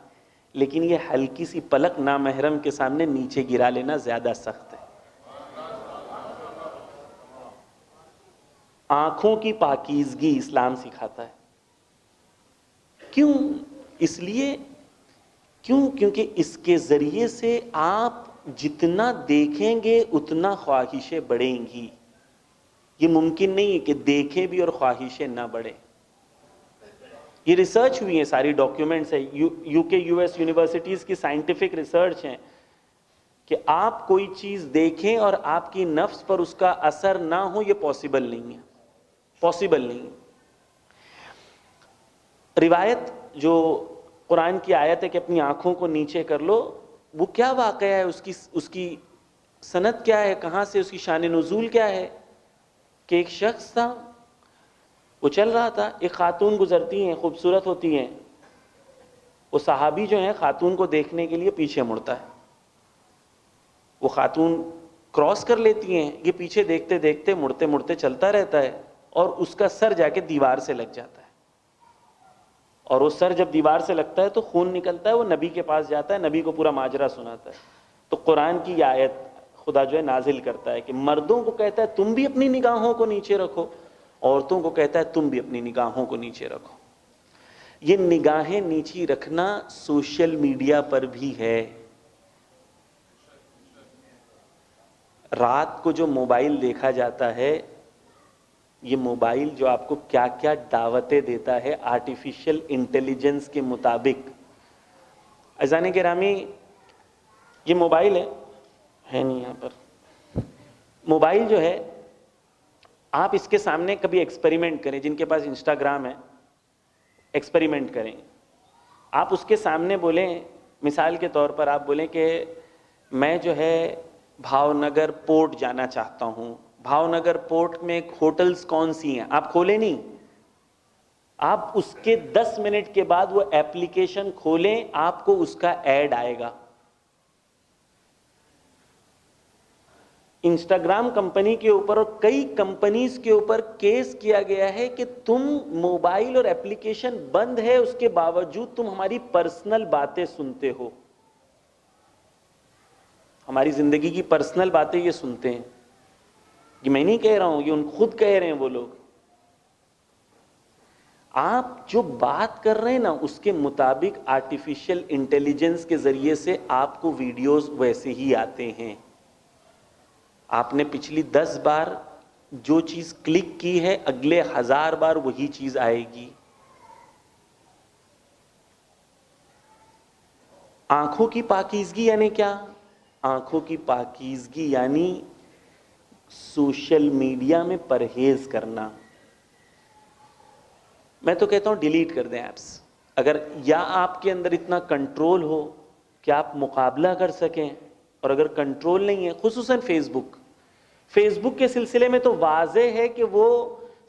لیکن یہ ہلکی سی پلک نامحرم کے سامنے نیچے گرا لینا زیادہ سخت ہے. آنکھوں کی پاکیزگی اسلام سکھاتا ہے. کیوں؟ اس لیے کیونکہ اس کے ذریعے سے آپ جتنا دیکھیں گے اتنا خواہشیں بڑھیں گی. یہ ممکن نہیں ہے کہ دیکھیں بھی اور خواہشیں نہ بڑھیں. یہ ریسرچ ہوئی ہیں، ساری ڈاکیومنٹس ہے، یو کے یو ایس یونیورسٹیز کی سائنٹیفک ریسرچ ہیں کہ آپ کوئی چیز دیکھیں اور آپ کی نفس پر اس کا اثر نہ ہو، یہ پاسبل نہیں ہے، پاسبل نہیں ہے۔ روایت جو قرآن کی آیت ہے کہ اپنی آنکھوں کو نیچے کر لو، وہ کیا واقعہ ہے، اس کی سند کیا ہے، کہاں سے، اس کی شان نزول کیا ہے؟ کہ ایک شخص تھا، وہ چل رہا تھا، ایک خاتون گزرتی ہیں، خوبصورت ہوتی ہیں، وہ صحابی جو ہیں خاتون کو دیکھنے کے لیے پیچھے مڑتا ہے، وہ خاتون کراس کر لیتی ہیں، یہ پیچھے دیکھتے دیکھتے مڑتے مڑتے چلتا رہتا ہے اور اس کا سر جا کے دیوار سے لگ جاتا ہے، اور وہ سر جب دیوار سے لگتا ہے تو خون نکلتا ہے، وہ نبی کے پاس جاتا ہے، نبی کو پورا ماجرا سناتا ہے، تو قرآن کی یہ آیت خدا جو ہے نازل کرتا ہے کہ مردوں کو کہتا ہے تم بھی اپنی نگاہوں کو نیچے رکھو، عورتوں کو کہتا ہے تم بھی اپنی نگاہوں کو نیچے رکھو۔ یہ نگاہیں نیچی رکھنا سوشل میڈیا پر بھی ہے۔ رات کو جو موبائل دیکھا جاتا ہے، یہ موبائل جو آپ کو کیا کیا دعوتیں دیتا ہے آرٹیفیشل انٹیلیجنس کے مطابق۔ عزیزان گرامی، یہ موبائل ہے نہیں یہاں پر، موبائل جو ہے آپ اس کے سامنے کبھی ایکسپیریمنٹ کریں، جن کے پاس انسٹاگرام ہے ایکسپیریمنٹ کریں، آپ اس کے سامنے بولیں، مثال کے طور پر آپ بولیں کہ میں جو ہے بھاؤ نگر پورٹ جانا چاہتا ہوں، بھاؤ نگر پورٹ میں ہوٹلز کون سی ہیں، آپ کھولیں نہیں، آپ اس کے 10 منٹ کے بعد وہ ایپلیکیشن کھولیں، آپ کو اس کا ایڈ آئے گا۔ انسٹاگرام کمپنی کے اوپر اور کئی کمپنیز کے اوپر کیس کیا گیا ہے کہ تم موبائل اور ایپلیکیشن بند ہے، اس کے باوجود تم ہماری پرسنل باتیں سنتے ہو، ہماری زندگی کی پرسنل باتیں یہ سنتے ہیں۔ یہ میں نہیں کہہ رہا ہوں، یہ ان خود کہہ رہے ہیں وہ لوگ۔ آپ جو بات کر رہے ہیں نا اس کے مطابق آرٹیفیشل انٹیلیجنس کے ذریعے سے آپ کو ویڈیوز ویسے ہی آتے ہیں۔ آپ نے پچھلی 10 بار جو چیز کلک کی ہے، اگلے 1000 بار وہی چیز آئے گی۔ آنکھوں کی پاکیزگی یعنی کیا؟ آنکھوں کی پاکیزگی یعنی سوشل میڈیا میں پرہیز کرنا۔ میں تو کہتا ہوں ڈیلیٹ کر دیں ایپس، اگر یا آپ کے اندر اتنا کنٹرول ہو کہ آپ مقابلہ کر سکیں، اور اگر کنٹرول نہیں ہے، خصوصاً فیس بک کے سلسلے میں تو واضح ہے کہ وہ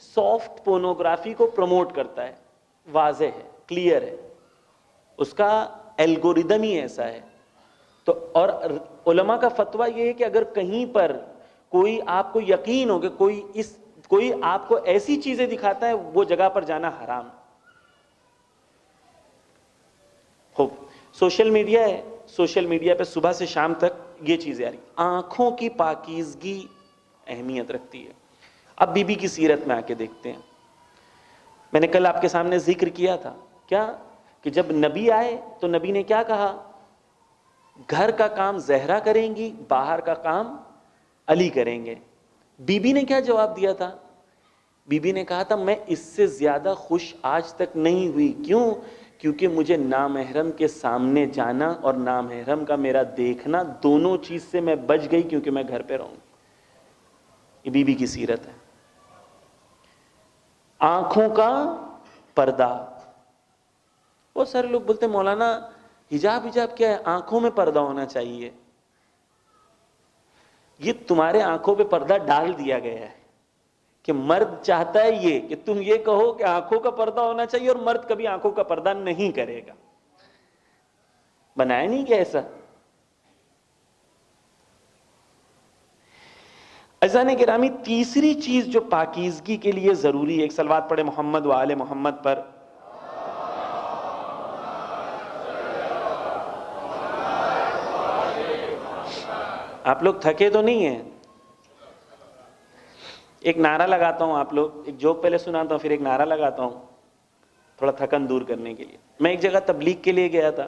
سافٹ پورنوگرافی کو پروموٹ کرتا ہے، واضح ہے، کلیئر ہے، اس کا الگوریدم ہی ایسا ہے۔ تو اور علماء کا فتویٰ یہ ہے کہ اگر کہیں پر کوئی آپ کو یقین ہو کہ کوئی آپ کو ایسی چیزیں دکھاتا ہے، وہ جگہ پر جانا حرام۔ خوب سوشل میڈیا ہے، سوشل میڈیا پہ صبح سے شام تک یہ چیزیں آ رہی۔ آنکھوں کی پاکیزگی اہمیت رکھتی ہے۔ اب بی بی کی سیرت میں آ کے دیکھتے ہیں۔ میں نے کل آپ کے سامنے ذکر کیا تھا کیا کہ جب نبی آئے تو نبی نے کیا کہا؟ گھر کا کام زہرا کریں گی، باہر کا کام علی کریں گے۔ بی بی نے کیا جواب دیا تھا؟ بی بی نے کہا تھا میں اس سے زیادہ خوش آج تک نہیں ہوئی، کیوں؟ کیونکہ مجھے نامحرم کے سامنے جانا اور نامحرم کا میرا دیکھنا، دونوں چیز سے میں بچ گئی کیونکہ میں گھر پہ رہوں۔ یہ بی بی کی سیرت ہے۔ آنکھوں کا پردہ۔ وہ سارے لوگ بولتے ہیں مولانا حجاب کیا ہے؟ آنکھوں میں پردہ ہونا چاہیے۔ یہ تمہارے آنکھوں پہ پردہ ڈال دیا گیا ہے کہ مرد چاہتا ہے یہ کہ تم یہ کہو کہ آنکھوں کا پردہ ہونا چاہیے، اور مرد کبھی آنکھوں کا پردہ نہیں کرے گا۔ بنایا نہیں کیا ایسا؟ عزیزان گرامی، تیسری چیز جو پاکیزگی کے لیے ضروری ہے، ایک صلوات پڑھے محمد و آل محمد پر۔ آپ لوگ تھکے تو نہیں ہیں؟ ایک نعرہ لگاتا ہوں، آپ لوگ ایک جوک پہلے سناتا ہوں، پھر ایک نعرہ لگاتا ہوں تھوڑا تھکن دور کرنے کے لیے۔ میں ایک جگہ تبلیغ کے لیے گیا تھا،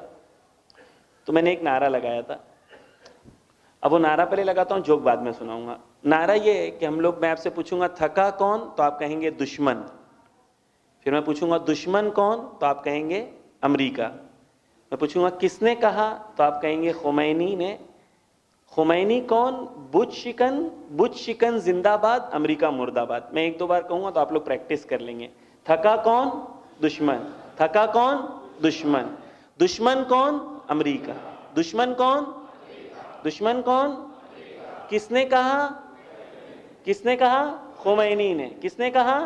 تو میں نے ایک نعرہ لگایا تھا۔ اب وہ نعرہ پہلے لگاتا ہوں، جوک بعد میں سناؤں گا۔ نعرہ یہ ہے کہ میں آپ سے پوچھوں گا تھکا کون، تو آپ کہیں گے دشمن۔ پھر میں پوچھوں گا دشمن کون، تو آپ کہیں گے امریکہ. میں پوچھوں گا کس نے کہا، تو آپ کہیں گے خمینی نے. خمینی کون؟ بت شکن زندہ باد، امریکہ مرد آباد. میں ایک دو بار کہوں گا تو آپ لوگ پریکٹس کر لیں گے. تھکا کون؟ دشمن. تھکا کون؟ دشمن. دشمن کون؟ امریکہ. دشمن کون؟ دشمن کون؟ کس نے کہا؟ کس نے کہا؟ خمینی نے. کس نے کہا؟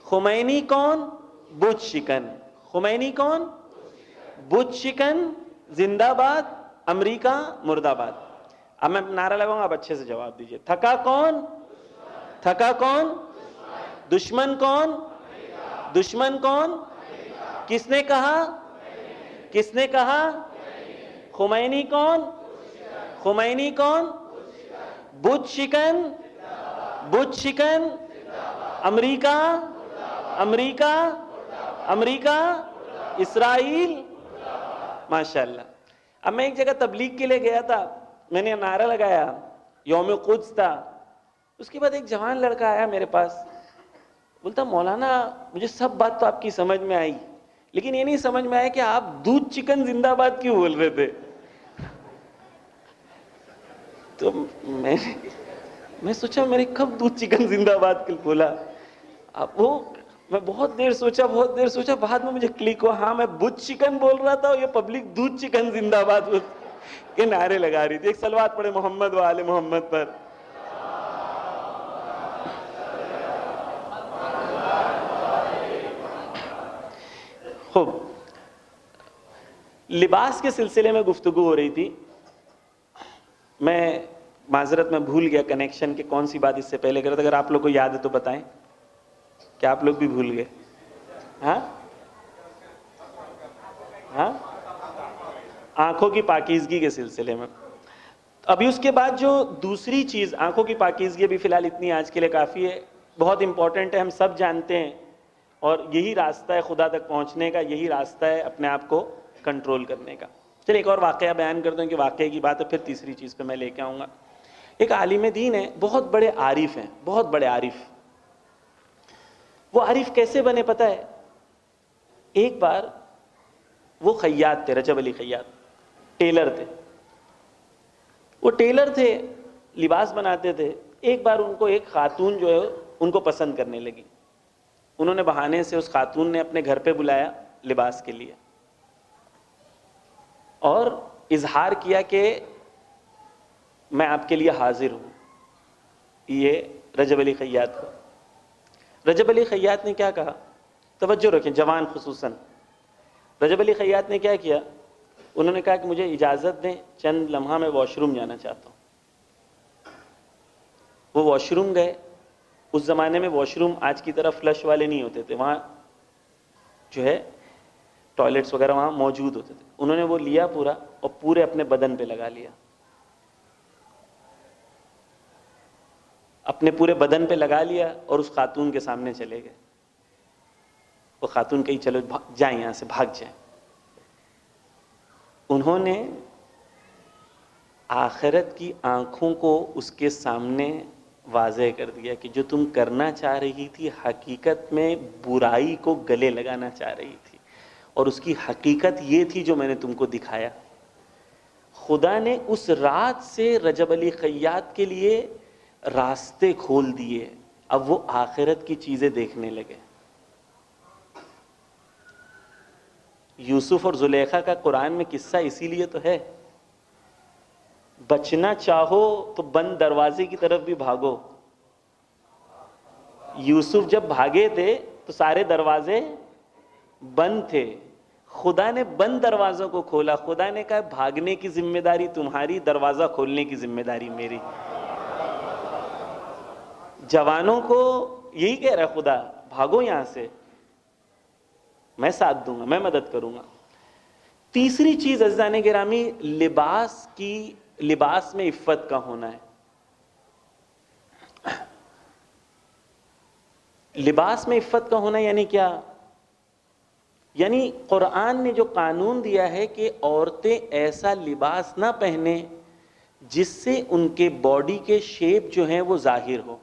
خمینی کون؟ بت شکن. خمینی کون؟ بت شکن زندہ باد، امریکہ مرد آباد. اب میں نعرہ لگاؤں گا، آپ اچھے سے جواب دیجئے. تھکا کون؟ تھکا کون؟ دشمن کون؟ دشمن کون؟ کس نے کہا؟ کس نے کہا؟ خمینی کون؟ خمینی کون؟ بت شکن. بت شکن امریکہ. امریکہ. امریکہ. اسرائیل. ماشاءاللہ. اب میں ایک جگہ تبلیغ کے لیے گیا تھا، میں نے نعرہ لگایا، یوم قدس تھا. اس کے بعد ایک جوان لڑکا آیا میرے پاس، بولتا مولانا مجھے سب بات تو آپ کی سمجھ میں آئی، لیکن یہ نہیں سمجھ میں آیا کہ آپ دودھ چکن زندہ باد کیوں بول رہے تھے. تو میں سوچا میرے کب دودھ چکن زندہ باد کے بولا. اب وہ میں بہت دیر سوچا، بعد میں مجھے کلک ہوا، ہاں میں بت چکن بول رہا تھا اور یہ پبلک دودھ چکن زندہ باد کے نعرے لگا رہی تھی. ایک صلوات پڑھے محمد و آل محمد پر. خوب. لباس کے سلسلے میں گفتگو ہو رہی تھی. میں معذرت میں بھول گیا کنیکشن کے کون سی بات اس سے پہلے کر رہا تھا. اگر آپ لوگ کو یاد ہے تو بتائیں. کیا آپ لوگ بھی بھول گئے؟ ہاں ہاں آنکھوں کی پاکیزگی کے سلسلے میں. ابھی اس کے بعد جو دوسری چیز، آنکھوں کی پاکیزگی بھی فی الحال اتنی آج کے لیے کافی ہے، بہت امپورٹنٹ ہے، ہم سب جانتے ہیں، اور یہی راستہ ہے خدا تک پہنچنے کا، یہی راستہ ہے اپنے آپ کو کنٹرول کرنے کا. چلیے ایک اور واقعہ بیان کر دوں کہ واقعے کی بات ہے، پھر تیسری چیز پہ میں لے کے آؤں گا. ایک عالم دین ہے، بہت بڑے عارف ہیں، بہت بڑے عارف. وہ عارف کیسے بنے پتہ ہے؟ ایک بار وہ خیاط تھے، رجب علی خیاط، ٹیلر تھے. وہ ٹیلر تھے، لباس بناتے تھے. ایک بار ان کو ایک خاتون جو ہے ان کو پسند کرنے لگی. انہوں نے بہانے سے اس خاتون نے اپنے گھر پہ بلایا لباس کے لیے اور اظہار کیا کہ میں آپ کے لیے حاضر ہوں. یہ رجب علی خیاط کا. رجب علی خیاط نے کیا کہا؟ توجہ رکھیں جوان خصوصاً. رجب علی خیاط نے کیا کیا؟ انہوں نے کہا کہ مجھے اجازت دیں، چند لمحہ میں واش روم جانا چاہتا ہوں. وہ واش روم گئے. اس زمانے میں واش روم آج کی طرح فلش والے نہیں ہوتے تھے، وہاں جو ہے ٹوائلٹس وغیرہ وہاں موجود ہوتے تھے. انہوں نے وہ لیا پورا اور پورے اپنے بدن پہ لگا لیا. اپنے پورے بدن پہ لگا لیا اور اس خاتون کے سامنے چلے گئے. وہ خاتون کہی چلو جائیں یہاں سے، بھاگ جائیں. انہوں نے آخرت کی آنکھوں کو اس کے سامنے واضح کر دیا کہ جو تم کرنا چاہ رہی تھی حقیقت میں برائی کو گلے لگانا چاہ رہی تھی، اور اس کی حقیقت یہ تھی جو میں نے تم کو دکھایا. خدا نے اس رات سے رجب علی خیاط کے لیے راستے کھول دیے. اب وہ آخرت کی چیزیں دیکھنے لگے. یوسف اور زلیخا کا قرآن میں قصہ اسی لیے تو ہے، بچنا چاہو تو بند دروازے کی طرف بھی بھاگو. یوسف جب بھاگے تھے تو سارے دروازے بند تھے. خدا نے بند دروازوں کو کھولا. خدا نے کہا بھاگنے کی ذمہ داری تمہاری، دروازہ کھولنے کی ذمہ داری میری. جوانوں کو یہی کہہ رہا ہے خدا، بھاگو یہاں سے، میں ساتھ دوں گا، میں مدد کروں گا. تیسری چیز عزیزان گرامی، لباس میں عفت کا ہونا ہے. لباس میں عفت کا ہونا یعنی کیا؟ یعنی قرآن نے جو قانون دیا ہے کہ عورتیں ایسا لباس نہ پہنیں جس سے ان کے باڈی کے شیپ جو ہیں وہ ظاہر ہو.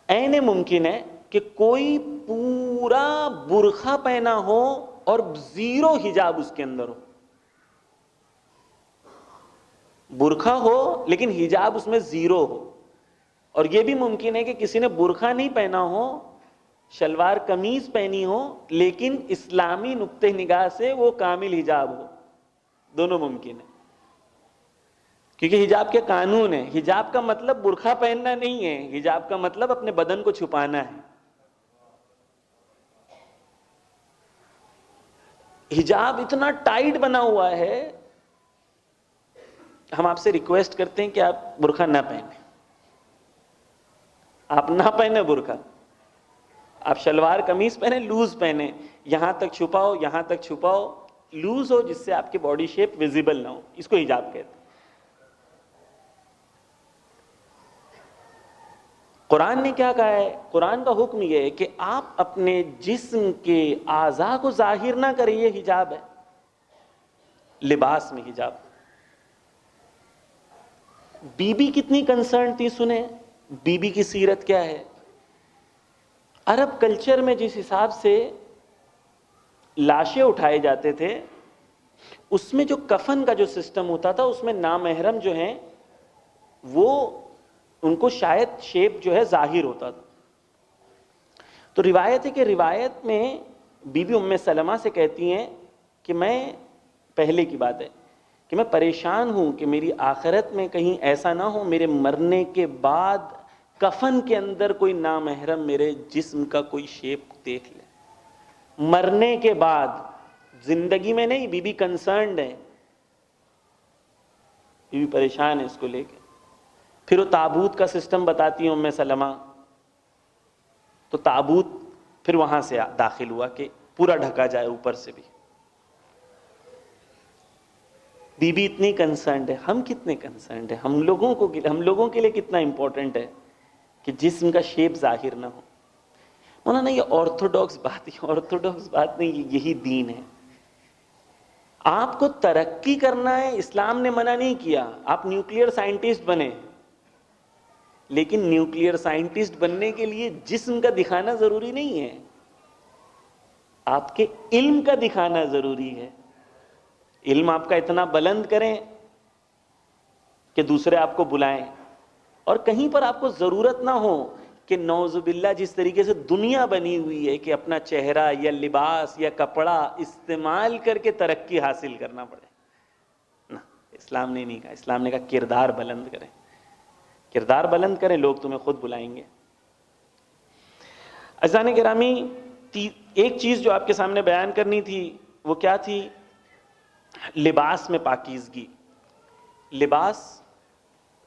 عین ممکن ہے کہ کوئی پورا برقع پہنا ہو اور زیرو حجاب اس کے اندر ہو. برقع ہو لیکن حجاب اس میں زیرو ہو. اور یہ بھی ممکن ہے کہ کسی نے برقع نہیں پہنا ہو، شلوار قمیض پہنی ہو، لیکن اسلامی نقطہ نگاہ سے وہ کامل حجاب ہو. دونوں ممکن ہے، کیونکہ حجاب کے قانون ہیں. حجاب کا مطلب برقع پہننا نہیں ہے، حجاب کا مطلب اپنے بدن کو چھپانا ہے. حجاب اتنا ٹائٹ بنا ہوا ہے، ہم آپ سے ریکویسٹ کرتے ہیں کہ آپ برقع نہ پہنیں. آپ نہ پہنیں برقع، آپ شلوار قمیض پہنیں، لوز پہنیں، یہاں تک چھپاؤ، یہاں تک چھپاؤ، لوز ہو جس سے آپ کی باڈی شیپ ویزیبل نہ ہو. اس کو حجاب کہتے ہیں. قرآن نے کیا کہا ہے؟ قرآن کا حکم یہ ہے کہ آپ اپنے جسم کے اعضاء کو ظاہر نہ کریں. یہ حجاب ہے، لباس میں حجاب. بی بی کتنی کنسرن تھی، سنیں بی بی کی سیرت کیا ہے. عرب کلچر میں جس حساب سے لاشیں اٹھائے جاتے تھے، اس میں جو کفن کا جو سسٹم ہوتا تھا، اس میں نامحرم جو ہیں وہ ان کو شاید شیپ جو ہے ظاہر ہوتا تھا. تو روایت ہے کہ روایت میں بی بی ام سلمہ سے کہتی ہیں کہ میں، پہلے کی بات ہے، کہ میں پریشان ہوں کہ میری آخرت میں کہیں ایسا نہ ہو میرے مرنے کے بعد کفن کے اندر کوئی نامحرم میرے جسم کا کوئی شیپ دیکھ لے. مرنے کے بعد، زندگی میں نہیں. بی بی کنسرنڈ ہے، بی بی پریشان ہے اس کو لے کے. پھر وہ تابوت کا سسٹم بتاتی ہیں ام سلمہ. تو تابوت پھر وہاں سے داخل ہوا کہ پورا ڈھکا جائے اوپر سے بھی. بی بی اتنی کنسرنڈ ہے. ہم کتنے کنسرنڈ ہیں؟ ہم لوگوں کے لیے کتنا امپورٹنٹ ہے کہ جسم کا شیپ ظاہر نہ ہو. مولانا یہ آرتھوڈاکس بات نہیں، یہی دین ہے. آپ کو ترقی کرنا ہے، اسلام نے منع نہیں کیا. آپ نیوکلیئر سائنٹسٹ بنے، لیکن نیوکلیئر سائنٹسٹ بننے کے لیے جسم کا دکھانا ضروری نہیں ہے، آپ کے علم کا دکھانا ضروری ہے. علم آپ کا اتنا بلند کریں کہ دوسرے آپ کو بلائیں، اور کہیں پر آپ کو ضرورت نہ ہو کہ نعوذ باللہ جس طریقے سے دنیا بنی ہوئی ہے کہ اپنا چہرہ یا لباس یا کپڑا استعمال کر کے ترقی حاصل کرنا پڑے. نہ، اسلام نے نہیں کہا. اسلام نے کہا کردار بلند کریں. کردار بلند کریں، لوگ تمہیں خود بلائیں گے. عزیزان گرامی، ایک چیز جو آپ کے سامنے بیان کرنی تھی وہ کیا تھی؟ لباس میں پاکیزگی. لباس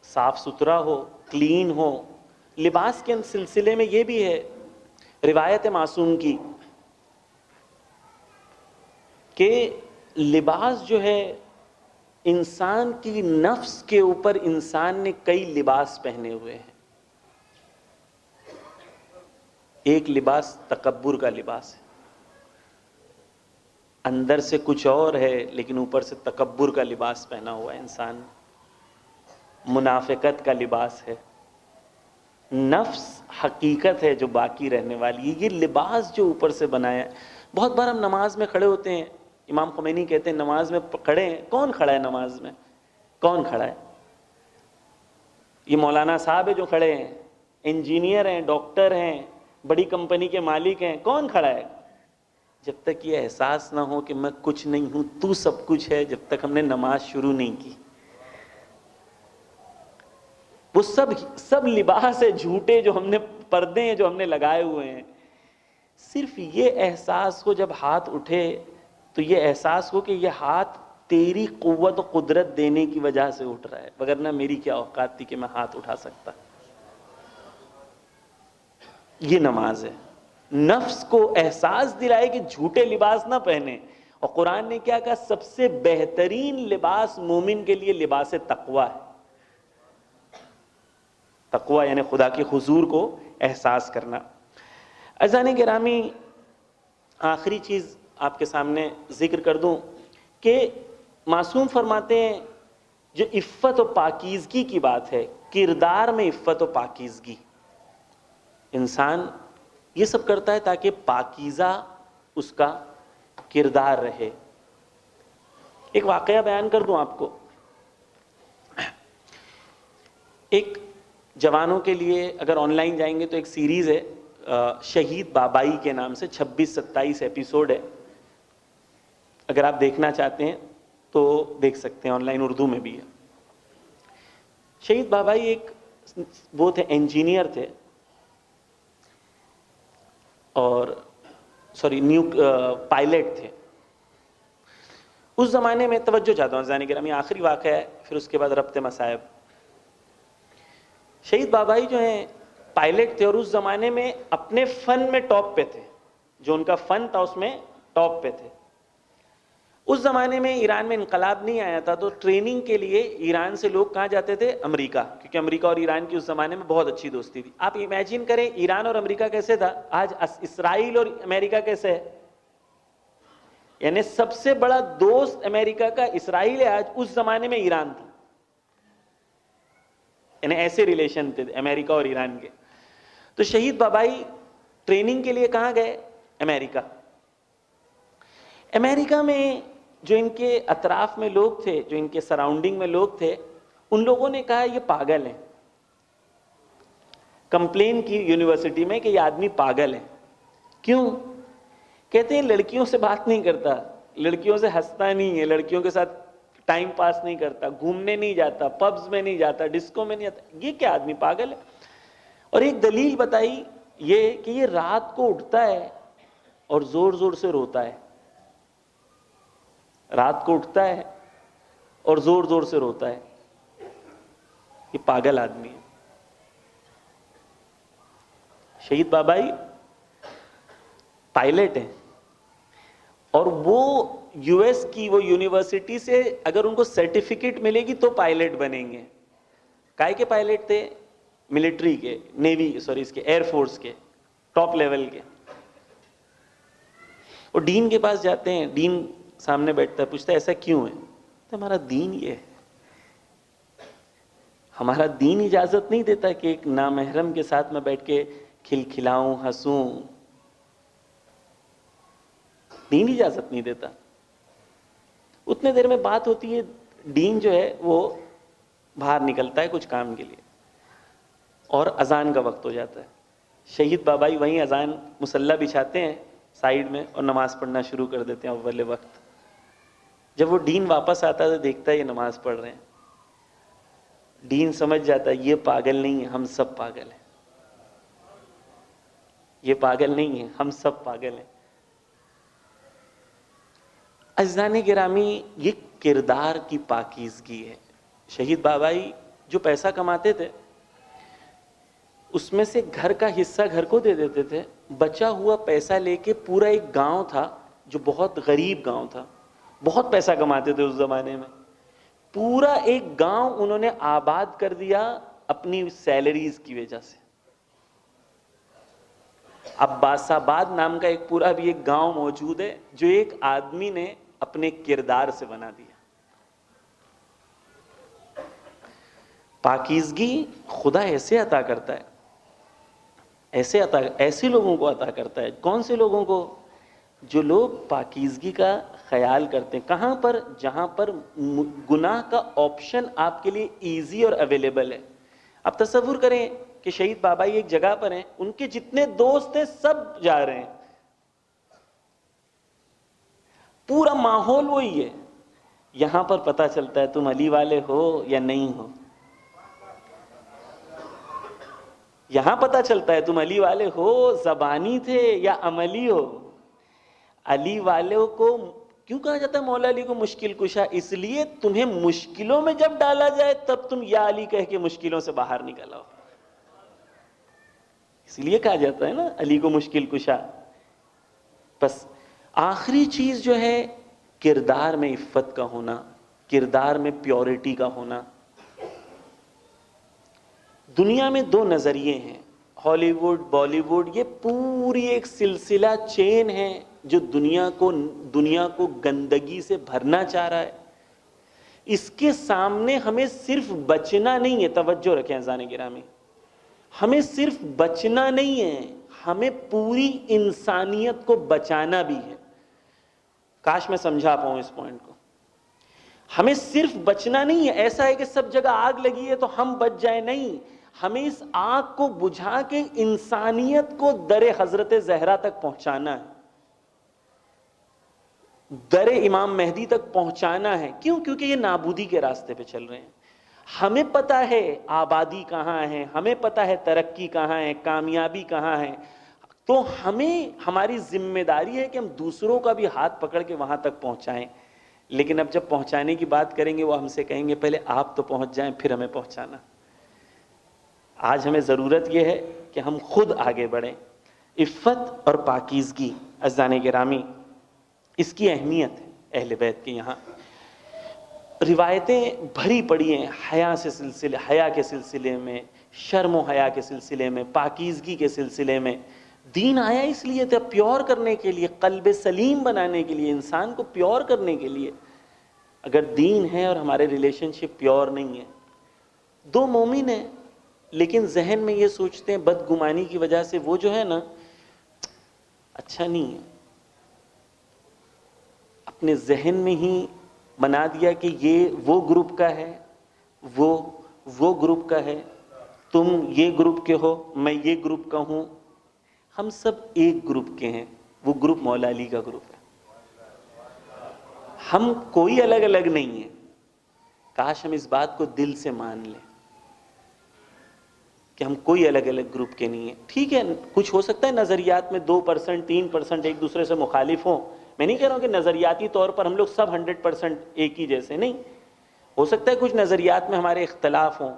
صاف ستھرا ہو، کلین ہو. لباس کے سلسلے میں یہ بھی ہے روایت معصوم کی کہ لباس جو ہے انسان کی نفس کے اوپر انسان نے کئی لباس پہنے ہوئے ہیں. ایک لباس تکبر کا لباس ہے، اندر سے کچھ اور ہے لیکن اوپر سے تکبر کا لباس پہنا ہوا ہے انسان. منافقت کا لباس ہے. نفس حقیقت ہے جو باقی رہنے والی ہے. یہ لباس جو اوپر سے بنایا ہے. بہت بار ہم نماز میں کھڑے ہوتے ہیں، امام خمینی کہتے ہیں نماز میں کھڑے ہیں. کون کھڑا ہے نماز میں؟ کون کھڑا ہے؟ یہ مولانا صاحب ہے جو کھڑے ہیں، انجینئر ہیں، ڈاکٹر ہیں، بڑی کمپنی کے مالک ہیں. کون کھڑا ہے؟ جب تک یہ احساس نہ ہو کہ میں کچھ نہیں ہوں، تو سب کچھ ہے، جب تک ہم نے نماز شروع نہیں کی. وہ سب لباس ہے جھوٹے جو ہم نے، پردے ہیں جو ہم نے لگائے ہوئے ہیں. صرف یہ احساس ہو جب ہاتھ اٹھے تو یہ احساس ہو کہ یہ ہاتھ تیری قوت و قدرت دینے کی وجہ سے اٹھ رہا ہے، وگرنہ میری کیا اوقات تھی کہ میں ہاتھ اٹھا سکتا. یہ نماز ہے. نفس کو احساس دلائے کہ جھوٹے لباس نہ پہنے. اور قرآن نے کیا کہا؟ سب سے بہترین لباس مومن کے لیے لباس تقویٰ ہے. تقویٰ یعنی خدا کے حضور کو احساس کرنا. عزیزان گرامی، آخری چیز آپ کے سامنے ذکر کر دوں کہ معصوم فرماتے ہیں جو عفت و پاکیزگی کی بات ہے، کردار میں عفت و پاکیزگی. انسان یہ سب کرتا ہے تاکہ پاکیزہ اس کا کردار رہے. ایک واقعہ بیان کر دوں آپ کو. ایک جوانوں کے لیے اگر آن لائن جائیں گے تو ایک سیریز ہے شہید بابائی کے نام سے، 26-27 ایپیسوڈ ہے. اگر آپ دیکھنا چاہتے ہیں تو دیکھ سکتے ہیں، آن لائن اردو میں بھی ہے. شہید بابائی ایک وہ تھے، انجینئر تھے، اور پائلٹ تھے. اس زمانے میں توجہ چاہتا ہوں عزیزان گرامی، آخری واقعہ ہے پھر اس کے بعد ربط مصائب. شہید بابائی جو ہیں پائلٹ تھے، اور اس زمانے میں اپنے فن میں ٹاپ پہ تھے. جو ان کا فن تھا اس میں ٹاپ پہ تھے. اس زمانے میں ایران میں انقلاب نہیں آیا تھا، تو ٹریننگ کے لیے ایران سے لوگ کہاں جاتے تھے؟ امریکہ، کیونکہ امریکہ اور ایران کی اس زمانے میں بہت اچھی دوستی تھی. آپ امیجن کریں ایران اور امریکہ کیسے تھا، آج اسرائیل اور امریکہ کیسے ہے. یعنی سب سے بڑا دوست امریکہ کا اسرائیل ہے آج، اس زمانے میں ایران تھا. یعنی ایسے ریلیشن تھے امریکہ اور ایران کے. تو شہید بابائی ٹریننگ کے لیے کہاں گئے؟ امریکہ. امریکہ میں جو ان کے اطراف میں لوگ تھے، جو ان کے سراؤنڈنگ میں لوگ تھے، ان لوگوں نے کہا یہ پاگل ہے. کمپلین کی یونیورسٹی میں کہ یہ آدمی پاگل ہے. کیوں؟ کہتے ہیں لڑکیوں سے بات نہیں کرتا، لڑکیوں سے ہنستا نہیں ہے، لڑکیوں کے ساتھ ٹائم پاس نہیں کرتا، گھومنے نہیں جاتا، پبز میں نہیں جاتا، ڈسکو میں نہیں جاتا. یہ کیا آدمی پاگل ہے. اور ایک دلیل بتائی یہ کہ یہ رات کو اٹھتا ہے اور زور زور سے روتا ہے. رات کو اٹھتا ہے اور زور زور سے روتا ہے. یہ پاگل آدمی ہے. شہید بابائی پائلٹ ہیں، اور وہ یو ایس کی وہ یونیورسٹی سے اگر ان کو سرٹیفکیٹ ملے گی تو پائلٹ بنیں گے. کائے کے پائلٹ تھے؟ ملٹری کے، نیوی اس کے ایئر فورس کے ٹاپ لیول کے. اور ڈین کے پاس جاتے ہیں، ڈین سامنے بیٹھتا ہے، پوچھتا ہے ایسا کیوں ہے؟ تو ہمارا دین یہ ہے، ہمارا دین اجازت نہیں دیتا کہ ایک نامحرم کے ساتھ میں بیٹھ کے کھلکھلاؤں، ہنسوں. دین اجازت نہیں دیتا. اتنے دیر میں بات ہوتی ہے، دین جو ہے وہ باہر نکلتا ہے کچھ کام کے لیے، اور اذان کا وقت ہو جاتا ہے. شہید بابائی وہیں اذان مصلی بچھاتے ہیں سائیڈ میں اور نماز پڑھنا شروع کر دیتے ہیں اول وقت. جب وہ ڈین واپس آتا ہے تو دیکھتا ہے یہ نماز پڑھ رہے ہیں. ڈین سمجھ جاتا ہے یہ پاگل نہیں ہے، ہم سب پاگل ہیں. یہ پاگل نہیں ہے، ہم سب پاگل ہیں. عزیزان گرامی، یہ کردار کی پاکیزگی ہے. شہید بابائی جو پیسہ کماتے تھے اس میں سے گھر کا حصہ گھر کو دے دیتے تھے. بچا ہوا پیسہ لے کے پورا ایک گاؤں تھا جو بہت غریب گاؤں تھا، بہت پیسہ کماتے تھے اس زمانے میں، پورا ایک گاؤں انہوں نے آباد کر دیا اپنی سیلریز کی وجہ سے. عباس آباد نام کا ایک پورا بھی ایک گاؤں موجود ہے جو ایک آدمی نے اپنے کردار سے بنا دیا. پاکیزگی خدا ایسے عطا کرتا ہے، ایسے لوگوں کو عطا کرتا ہے. کون سے لوگوں کو؟ جو لوگ پاکیزگی کا خیال کرتے ہیں. کہاں پر؟ جہاں پر گناہ کا آپشن آپ کے لیے ایزی اور اویلیبل ہے. اب تصور کریں کہ شہید بابائی ایک جگہ پر ہیں، ان کے جتنے دوست ہیں سب جا رہے ہیں، پورا ماحول وہی ہے. یہاں پر پتہ چلتا ہے تم علی والے ہو یا نہیں ہو. یہاں پتہ چلتا ہے تم علی والے ہو، زبانی تھے یا عملی ہو. علی والوں کو کیوں کہا جاتا ہے مولا علی کو مشکل کشا؟ اس لیے تمہیں مشکلوں میں جب ڈالا جائے تب تم یا علی کہہ کے مشکلوں سے باہر نکل آؤ. اس لیے کہا جاتا ہے نا علی کو مشکل کشا. بس آخری چیز جو ہے کردار میں عفت کا ہونا، کردار میں پیورٹی کا ہونا. دنیا میں دو نظریے ہیں، ہالی ووڈ، بالی ووڈ. یہ پوری ایک سلسلہ چین ہے جو دنیا کو گندگی سے بھرنا چاہ رہا ہے. اس کے سامنے ہمیں صرف بچنا نہیں ہے. توجہ رکھیں عزیزان گرامی، ہمیں صرف بچنا نہیں ہے، ہمیں پوری انسانیت کو بچانا بھی ہے. کاش میں سمجھا پاؤں اس پوائنٹ کو. ہمیں صرف بچنا نہیں ہے، ایسا ہے کہ سب جگہ آگ لگی ہے تو ہم بچ جائیں، نہیں. ہمیں اس آگ کو بجھا کے انسانیت کو در حضرت زہرا تک پہنچانا ہے، در امام مہدی تک پہنچانا ہے. کیوں؟ کیونکہ یہ نابودی کے راستے پہ چل رہے ہیں. ہمیں پتہ ہے آبادی کہاں ہے، ہمیں پتہ ہے ترقی کہاں ہے، کامیابی کہاں ہے. تو ہماری ذمہ داری ہے کہ ہم دوسروں کا بھی ہاتھ پکڑ کے وہاں تک پہنچائیں. لیکن اب جب پہنچانے کی بات کریں گے وہ ہم سے کہیں گے پہلے آپ تو پہنچ جائیں پھر ہمیں پہنچانا. آج ہمیں ضرورت یہ ہے کہ ہم خود آگے بڑھیں. عفت اور پاکیزگی عزیزان گرامی، اس کی اہمیت ہے اہل بیت کے یہاں. روایتیں بھری پڑی ہیں حیا کے سلسلے میں، شرم و حیا کے سلسلے میں، پاکیزگی کے سلسلے میں. دین آیا اس لیے تھا، پیور کرنے کے لیے، قلب سلیم بنانے کے لیے، انسان کو پیور کرنے کے لیے. اگر دین ہے اور ہمارے ریلیشن شپ پیور نہیں ہے، دو مومن ہیں لیکن ذہن میں یہ سوچتے ہیں بدگمانی کی وجہ سے وہ جو ہے نا اچھا نہیں ہے، اپنے ذہن میں ہی بنا دیا کہ یہ وہ گروپ کا ہے، وہ گروپ کا ہے، تم یہ گروپ کے ہو، میں یہ گروپ کا ہوں. ہم سب ایک گروپ کے ہیں، وہ گروپ مولا علی کا گروپ ہے. ہم کوئی الگ الگ نہیں ہیں. کاش ہم اس بات کو دل سے مان لیں کہ ہم کوئی الگ الگ گروپ کے نہیں ہیں. ٹھیک ہے کچھ ہو سکتا ہے نظریات میں 2% 3% ایک دوسرے سے مخالف ہوں. میں نہیں کہہ رہا ہوں کہ نظریاتی طور پر ہم لوگ سب 100% ایک ہی جیسے، نہیں. ہو سکتا ہے کچھ نظریات میں ہمارے اختلاف ہوں،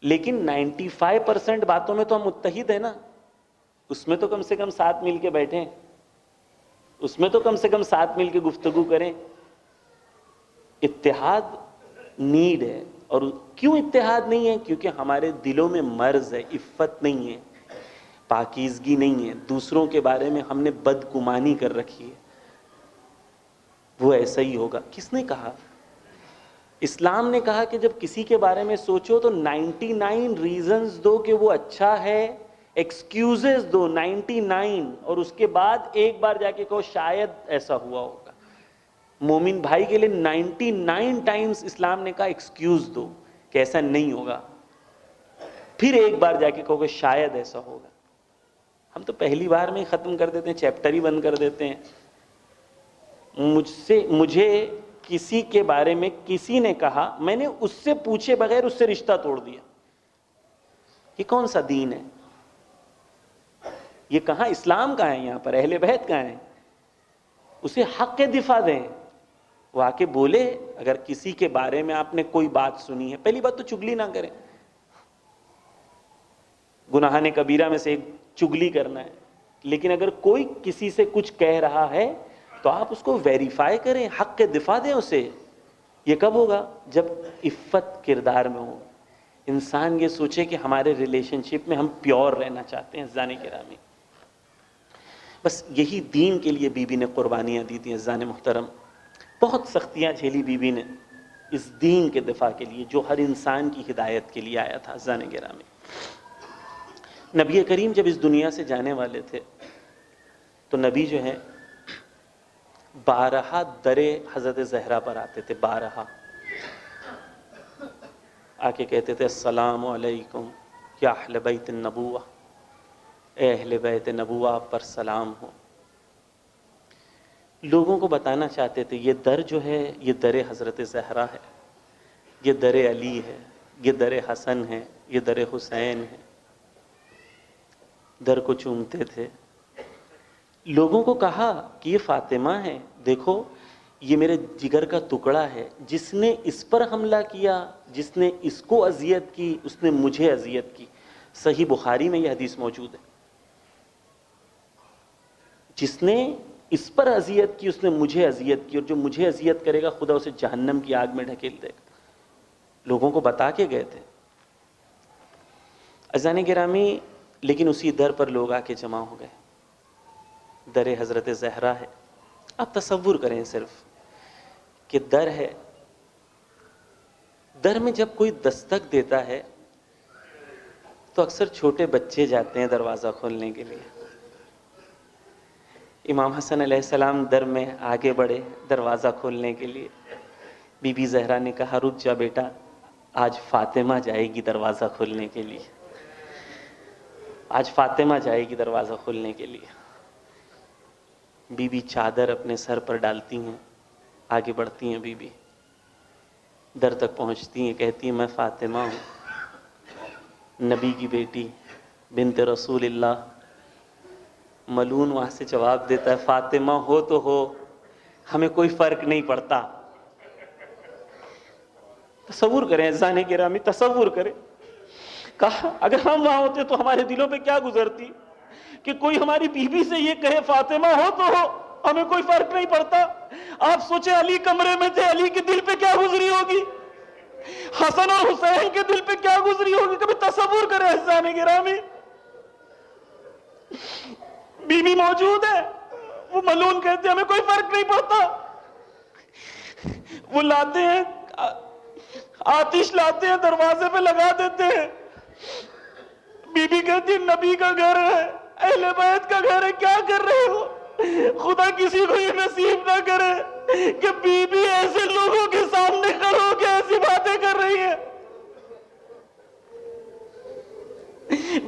لیکن 95% باتوں میں تو ہم متحد ہیں نا. اس میں تو کم سے کم ساتھ مل کے بیٹھیں، اس میں تو کم سے کم ساتھ مل کے گفتگو کریں. اتحاد نیڈ ہے. اور کیوں اتحاد نہیں ہے؟ کیونکہ ہمارے دلوں میں مرض ہے، عفت نہیں ہے، پاکیزگی نہیں ہے، دوسروں کے بارے میں ہم نے بدگمانی کر رکھی ہے. وہ ایسا ہی ہوگا. کس نے کہا؟ اسلام نے کہا کہ جب کسی کے بارے میں سوچو تو 99 ریزنز دو کہ وہ اچھا ہے، ایکسکیوزز دو 99، اور اس کے بعد ایک بار جا کے کہو شاید ایسا ہوا ہوگا. مومن بھائی کے لیے 99 ٹائمز اسلام نے کہا ایکسکیوز دو کہ ایسا نہیں ہوگا، پھر ایک بار جا کے کہو کہ شاید ایسا ہوگا. ہم تو پہلی بار میں ہی ختم کر دیتے ہیں، چیپٹر ہی بند کر دیتے ہیں. مجھے کسی کے بارے میں کسی نے کہا، میں نے اس سے پوچھے بغیر اس سے رشتہ توڑ دیا. یہ کون سا دین ہے؟ یہ کہاں اسلام کہاں ہے؟ یہاں پر اہل بیت کہاں ہیں؟ اسے حق کے دفاع دیں. وہ آ کے بولے. اگر کسی کے بارے میں آپ نے کوئی بات سنی ہے، پہلی بات تو چگلی نہ کریں. گناہان کبیرہ میں سے ایک چگلی کرنا ہے. لیکن اگر کوئی کسی سے کچھ کہہ رہا ہے تو آپ اس کو ویریفائی کریں، حق کے دفاع دیں اسے. یہ کب ہوگا؟ جب عفت کردار میں ہو، انسان یہ سوچے کہ ہمارے ریلیشن شپ میں ہم پیور رہنا چاہتے ہیں. عزیزان گرامی، بس یہی دین کے لیے بی بی نے قربانیاں دی تھیں. عزیزان محترم، بہت سختیاں جھیلی بی بی نے اس دین کے دفاع کے لیے جو ہر انسان کی ہدایت کے لیے آیا تھا. عزیزان گرامی، نبی کریم جب اس دنیا سے جانے والے تھے تو نبی جو ہے 12 در حضرت زہرا پر آتے تھے. 12 آ کے کہتے تھے السلام علیکم یا اہل بیت النبوہ، اے اہل بیت نبوہ آپ پر سلام ہو. لوگوں کو بتانا چاہتے تھے یہ در جو ہے یہ در حضرت زہرا ہے، یہ در علی ہے، یہ در حسن ہے، یہ در حسین ہے. در کو چومتے تھے. لوگوں کو کہا کہ یہ فاطمہ ہے، دیکھو یہ میرے جگر کا ٹکڑا ہے، جس نے اس پر حملہ کیا، جس نے اس کو اذیت کی، اس نے مجھے اذیت کی. صحیح بخاری میں یہ حدیث موجود ہے. جس نے اس پر اذیت کی اس نے مجھے اذیت کی، اور جو مجھے اذیت کرے گا خدا اسے جہنم کی آگ میں ڈھکیل دے گا. لوگوں کو بتا کے گئے تھے. عزیزان گرامی، لیکن اسی در پر لوگ آ کے جمع ہو گئے. در حضرت زہرا ہے. آپ تصور کریں صرف کہ در ہے، در میں جب کوئی دستک دیتا ہے تو اکثر چھوٹے بچے جاتے ہیں دروازہ کھولنے کے لیے. امام حسن علیہ السلام در میں آگے بڑھے دروازہ کھولنے کے لیے. بی بی زہرا نے کہا رک جا بیٹا، آج فاطمہ جائے گی دروازہ کھولنے کے لیے، آج فاطمہ جائے گی دروازہ کھولنے کے لیے. بی بی چادر اپنے سر پر ڈالتی ہیں، آگے بڑھتی ہیں. بی بی در تک پہنچتی ہیں، کہتی ہیں میں فاطمہ ہوں، نبی کی بیٹی، بنت رسول اللہ. ملعون وہاں سے جواب دیتا ہے فاطمہ ہو تو ہو، ہمیں کوئی فرق نہیں پڑتا. تصور کریں عزیزان گرامی، تصور کریں کہا اگر ہم وہاں ہوتے تو ہمارے دلوں پہ کیا گزرتی کہ کوئی ہماری بیوی سے یہ کہے فاطمہ ہو تو ہو، ہمیں کوئی فرق نہیں پڑتا. آپ سوچیں علی کمرے میں تھے، علی کے دل پہ کیا گزری ہوگی، حسن اور حسین کے دل پہ کیا گزری ہوگی. کبھی تصور کریں عزیزان گرامی. بی بی موجود ہے، وہ ملعون کہتے ہیں ہمیں کوئی فرق نہیں پڑتا. وہ لاتے ہیں آتش، لاتے ہیں دروازے پہ لگا دیتے ہیں. بی بی کہتی ہے نبی کا گھر ہے، اہل بیت کا گھر ہے، کیا کر رہے ہو. خدا کسی کو یہ نصیب نہ کرے کہ بی بی ایسے لوگوں کے سامنے کھڑے ہو کے ایسی باتیں کر رہی ہے.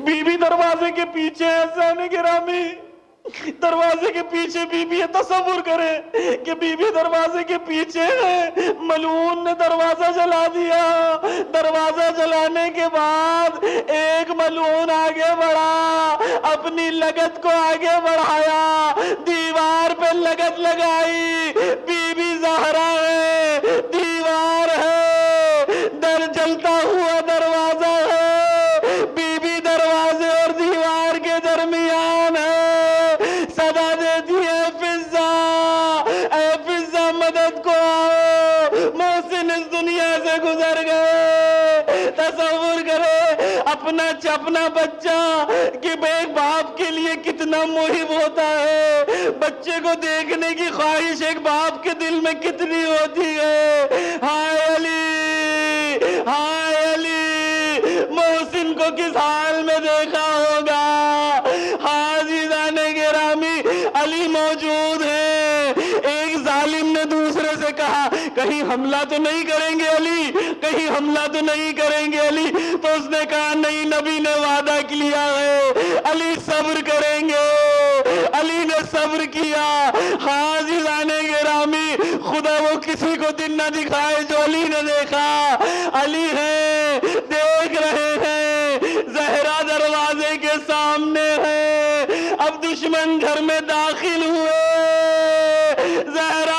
بی بی دروازے کے پیچھے ہے عزیزان گرامی، دروازے کے پیچھے بی بی ہے. تصور کریں کہ بی بی دروازے کے پیچھے ہے، ملعون نے دروازہ جلا دیا. دروازہ جلانے کے بعد ایک ملعون آگے بڑھا، اپنی لگت کو آگے بڑھایا، دیوار پہ لگت لگائی. بی بی زہرا ہے، دیوار ہے، در جلتا ہوا دروازہ ہے. بی بی دروازے اور دیوار کے درمیان ہے، صدا دیتی ہے فضا، اے فضا مدد کو آؤ، محسن اس دنیا سے گزر گئے. تصور کرے اپنا بچہ کہ ایک باپ کے لیے کتنا محب ہوتا ہے، بچے کو دیکھنے کی خواہش ایک باپ کے دل میں کتنی ہوتی ہے. ہائے علی، ہائے علی، محسن کو کس حال میں دیکھا ہوگا. عزیزان گرامی علی موجود ہیں. ایک ظالم نے دوسرے سے کہا کہیں حملہ تو نہیں کریں گے علی، کہیں حملہ تو نہیں کریں گے علی. تو اس نے کہا نہیں، نبی نے وعدہ کیا ہے علی صبر کریں گے. علی نے صبر کیا. عزیزان گرامی خدا وہ کسی کو دن نہ دکھائے جو علی نے دیکھا. علی ہے، دیکھ رہے ہیں، زہرا دروازے کے سامنے ہے. اب دشمن گھر میں داخل ہوئے. زہرا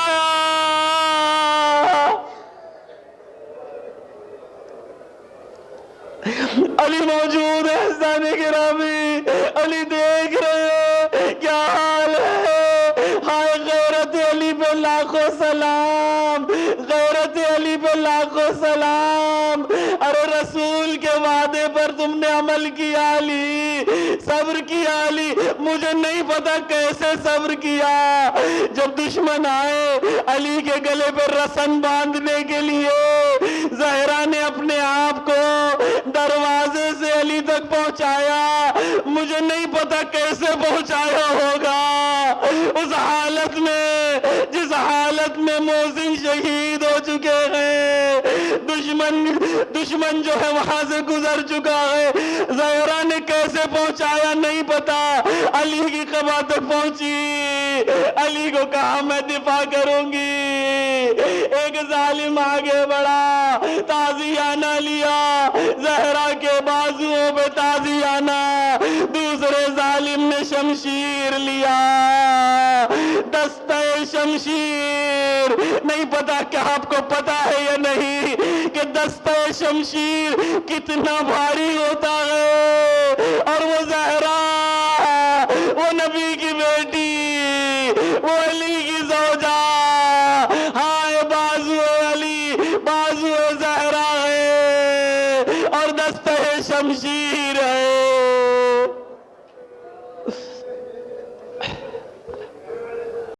علی موجود ہے عزیزان گرامی، علی دیکھ رہے ہیں کیا حال ہے. ہائے غیرت علی پہ لاکھوں سلام، غیرت علی پہ لاکھوں سلام. ارے رسول کے وعدے پر تم نے عمل کیا علی، صبر کیا علی. مجھے نہیں پتا کیسے صبر کیا. جب دشمن آئے علی کے گلے پر رسن باندھنے کے لیے، زہرا نے اپنے آپ کو دروازے سے علی تک پہنچایا. مجھے نہیں پتا کیسے پہنچایا ہوگا. اس حالت میں جس حالت میں محسن شہید ہو چکے ہیں، دشمن جو ہے وہاں سے گزر چکا ہے. زہرا نے کیسے پہنچایا نہیں پتا. علی کی قبر تک پہنچی، علی کو کہا میں دفاع کروں گی. ایک ظالم آگے بڑھا، تازیانہ لیا، زہرا کے بازوؤں پہ تازیانہ. دوسرے ظالم نے شمشیر لیا، دستہ شمشیر. نہیں پتا کہ آپ کو پتا ہے یا نہیں کہ دستہ شمشیر کتنا بھاری ہوتا ہے. اور وہ زہرا، وہ نبی کی بیٹی، وہ علی کی زوجہ، ہائے بازو علی، بازو زہرا ہے اور دستہ شمشیر ہے.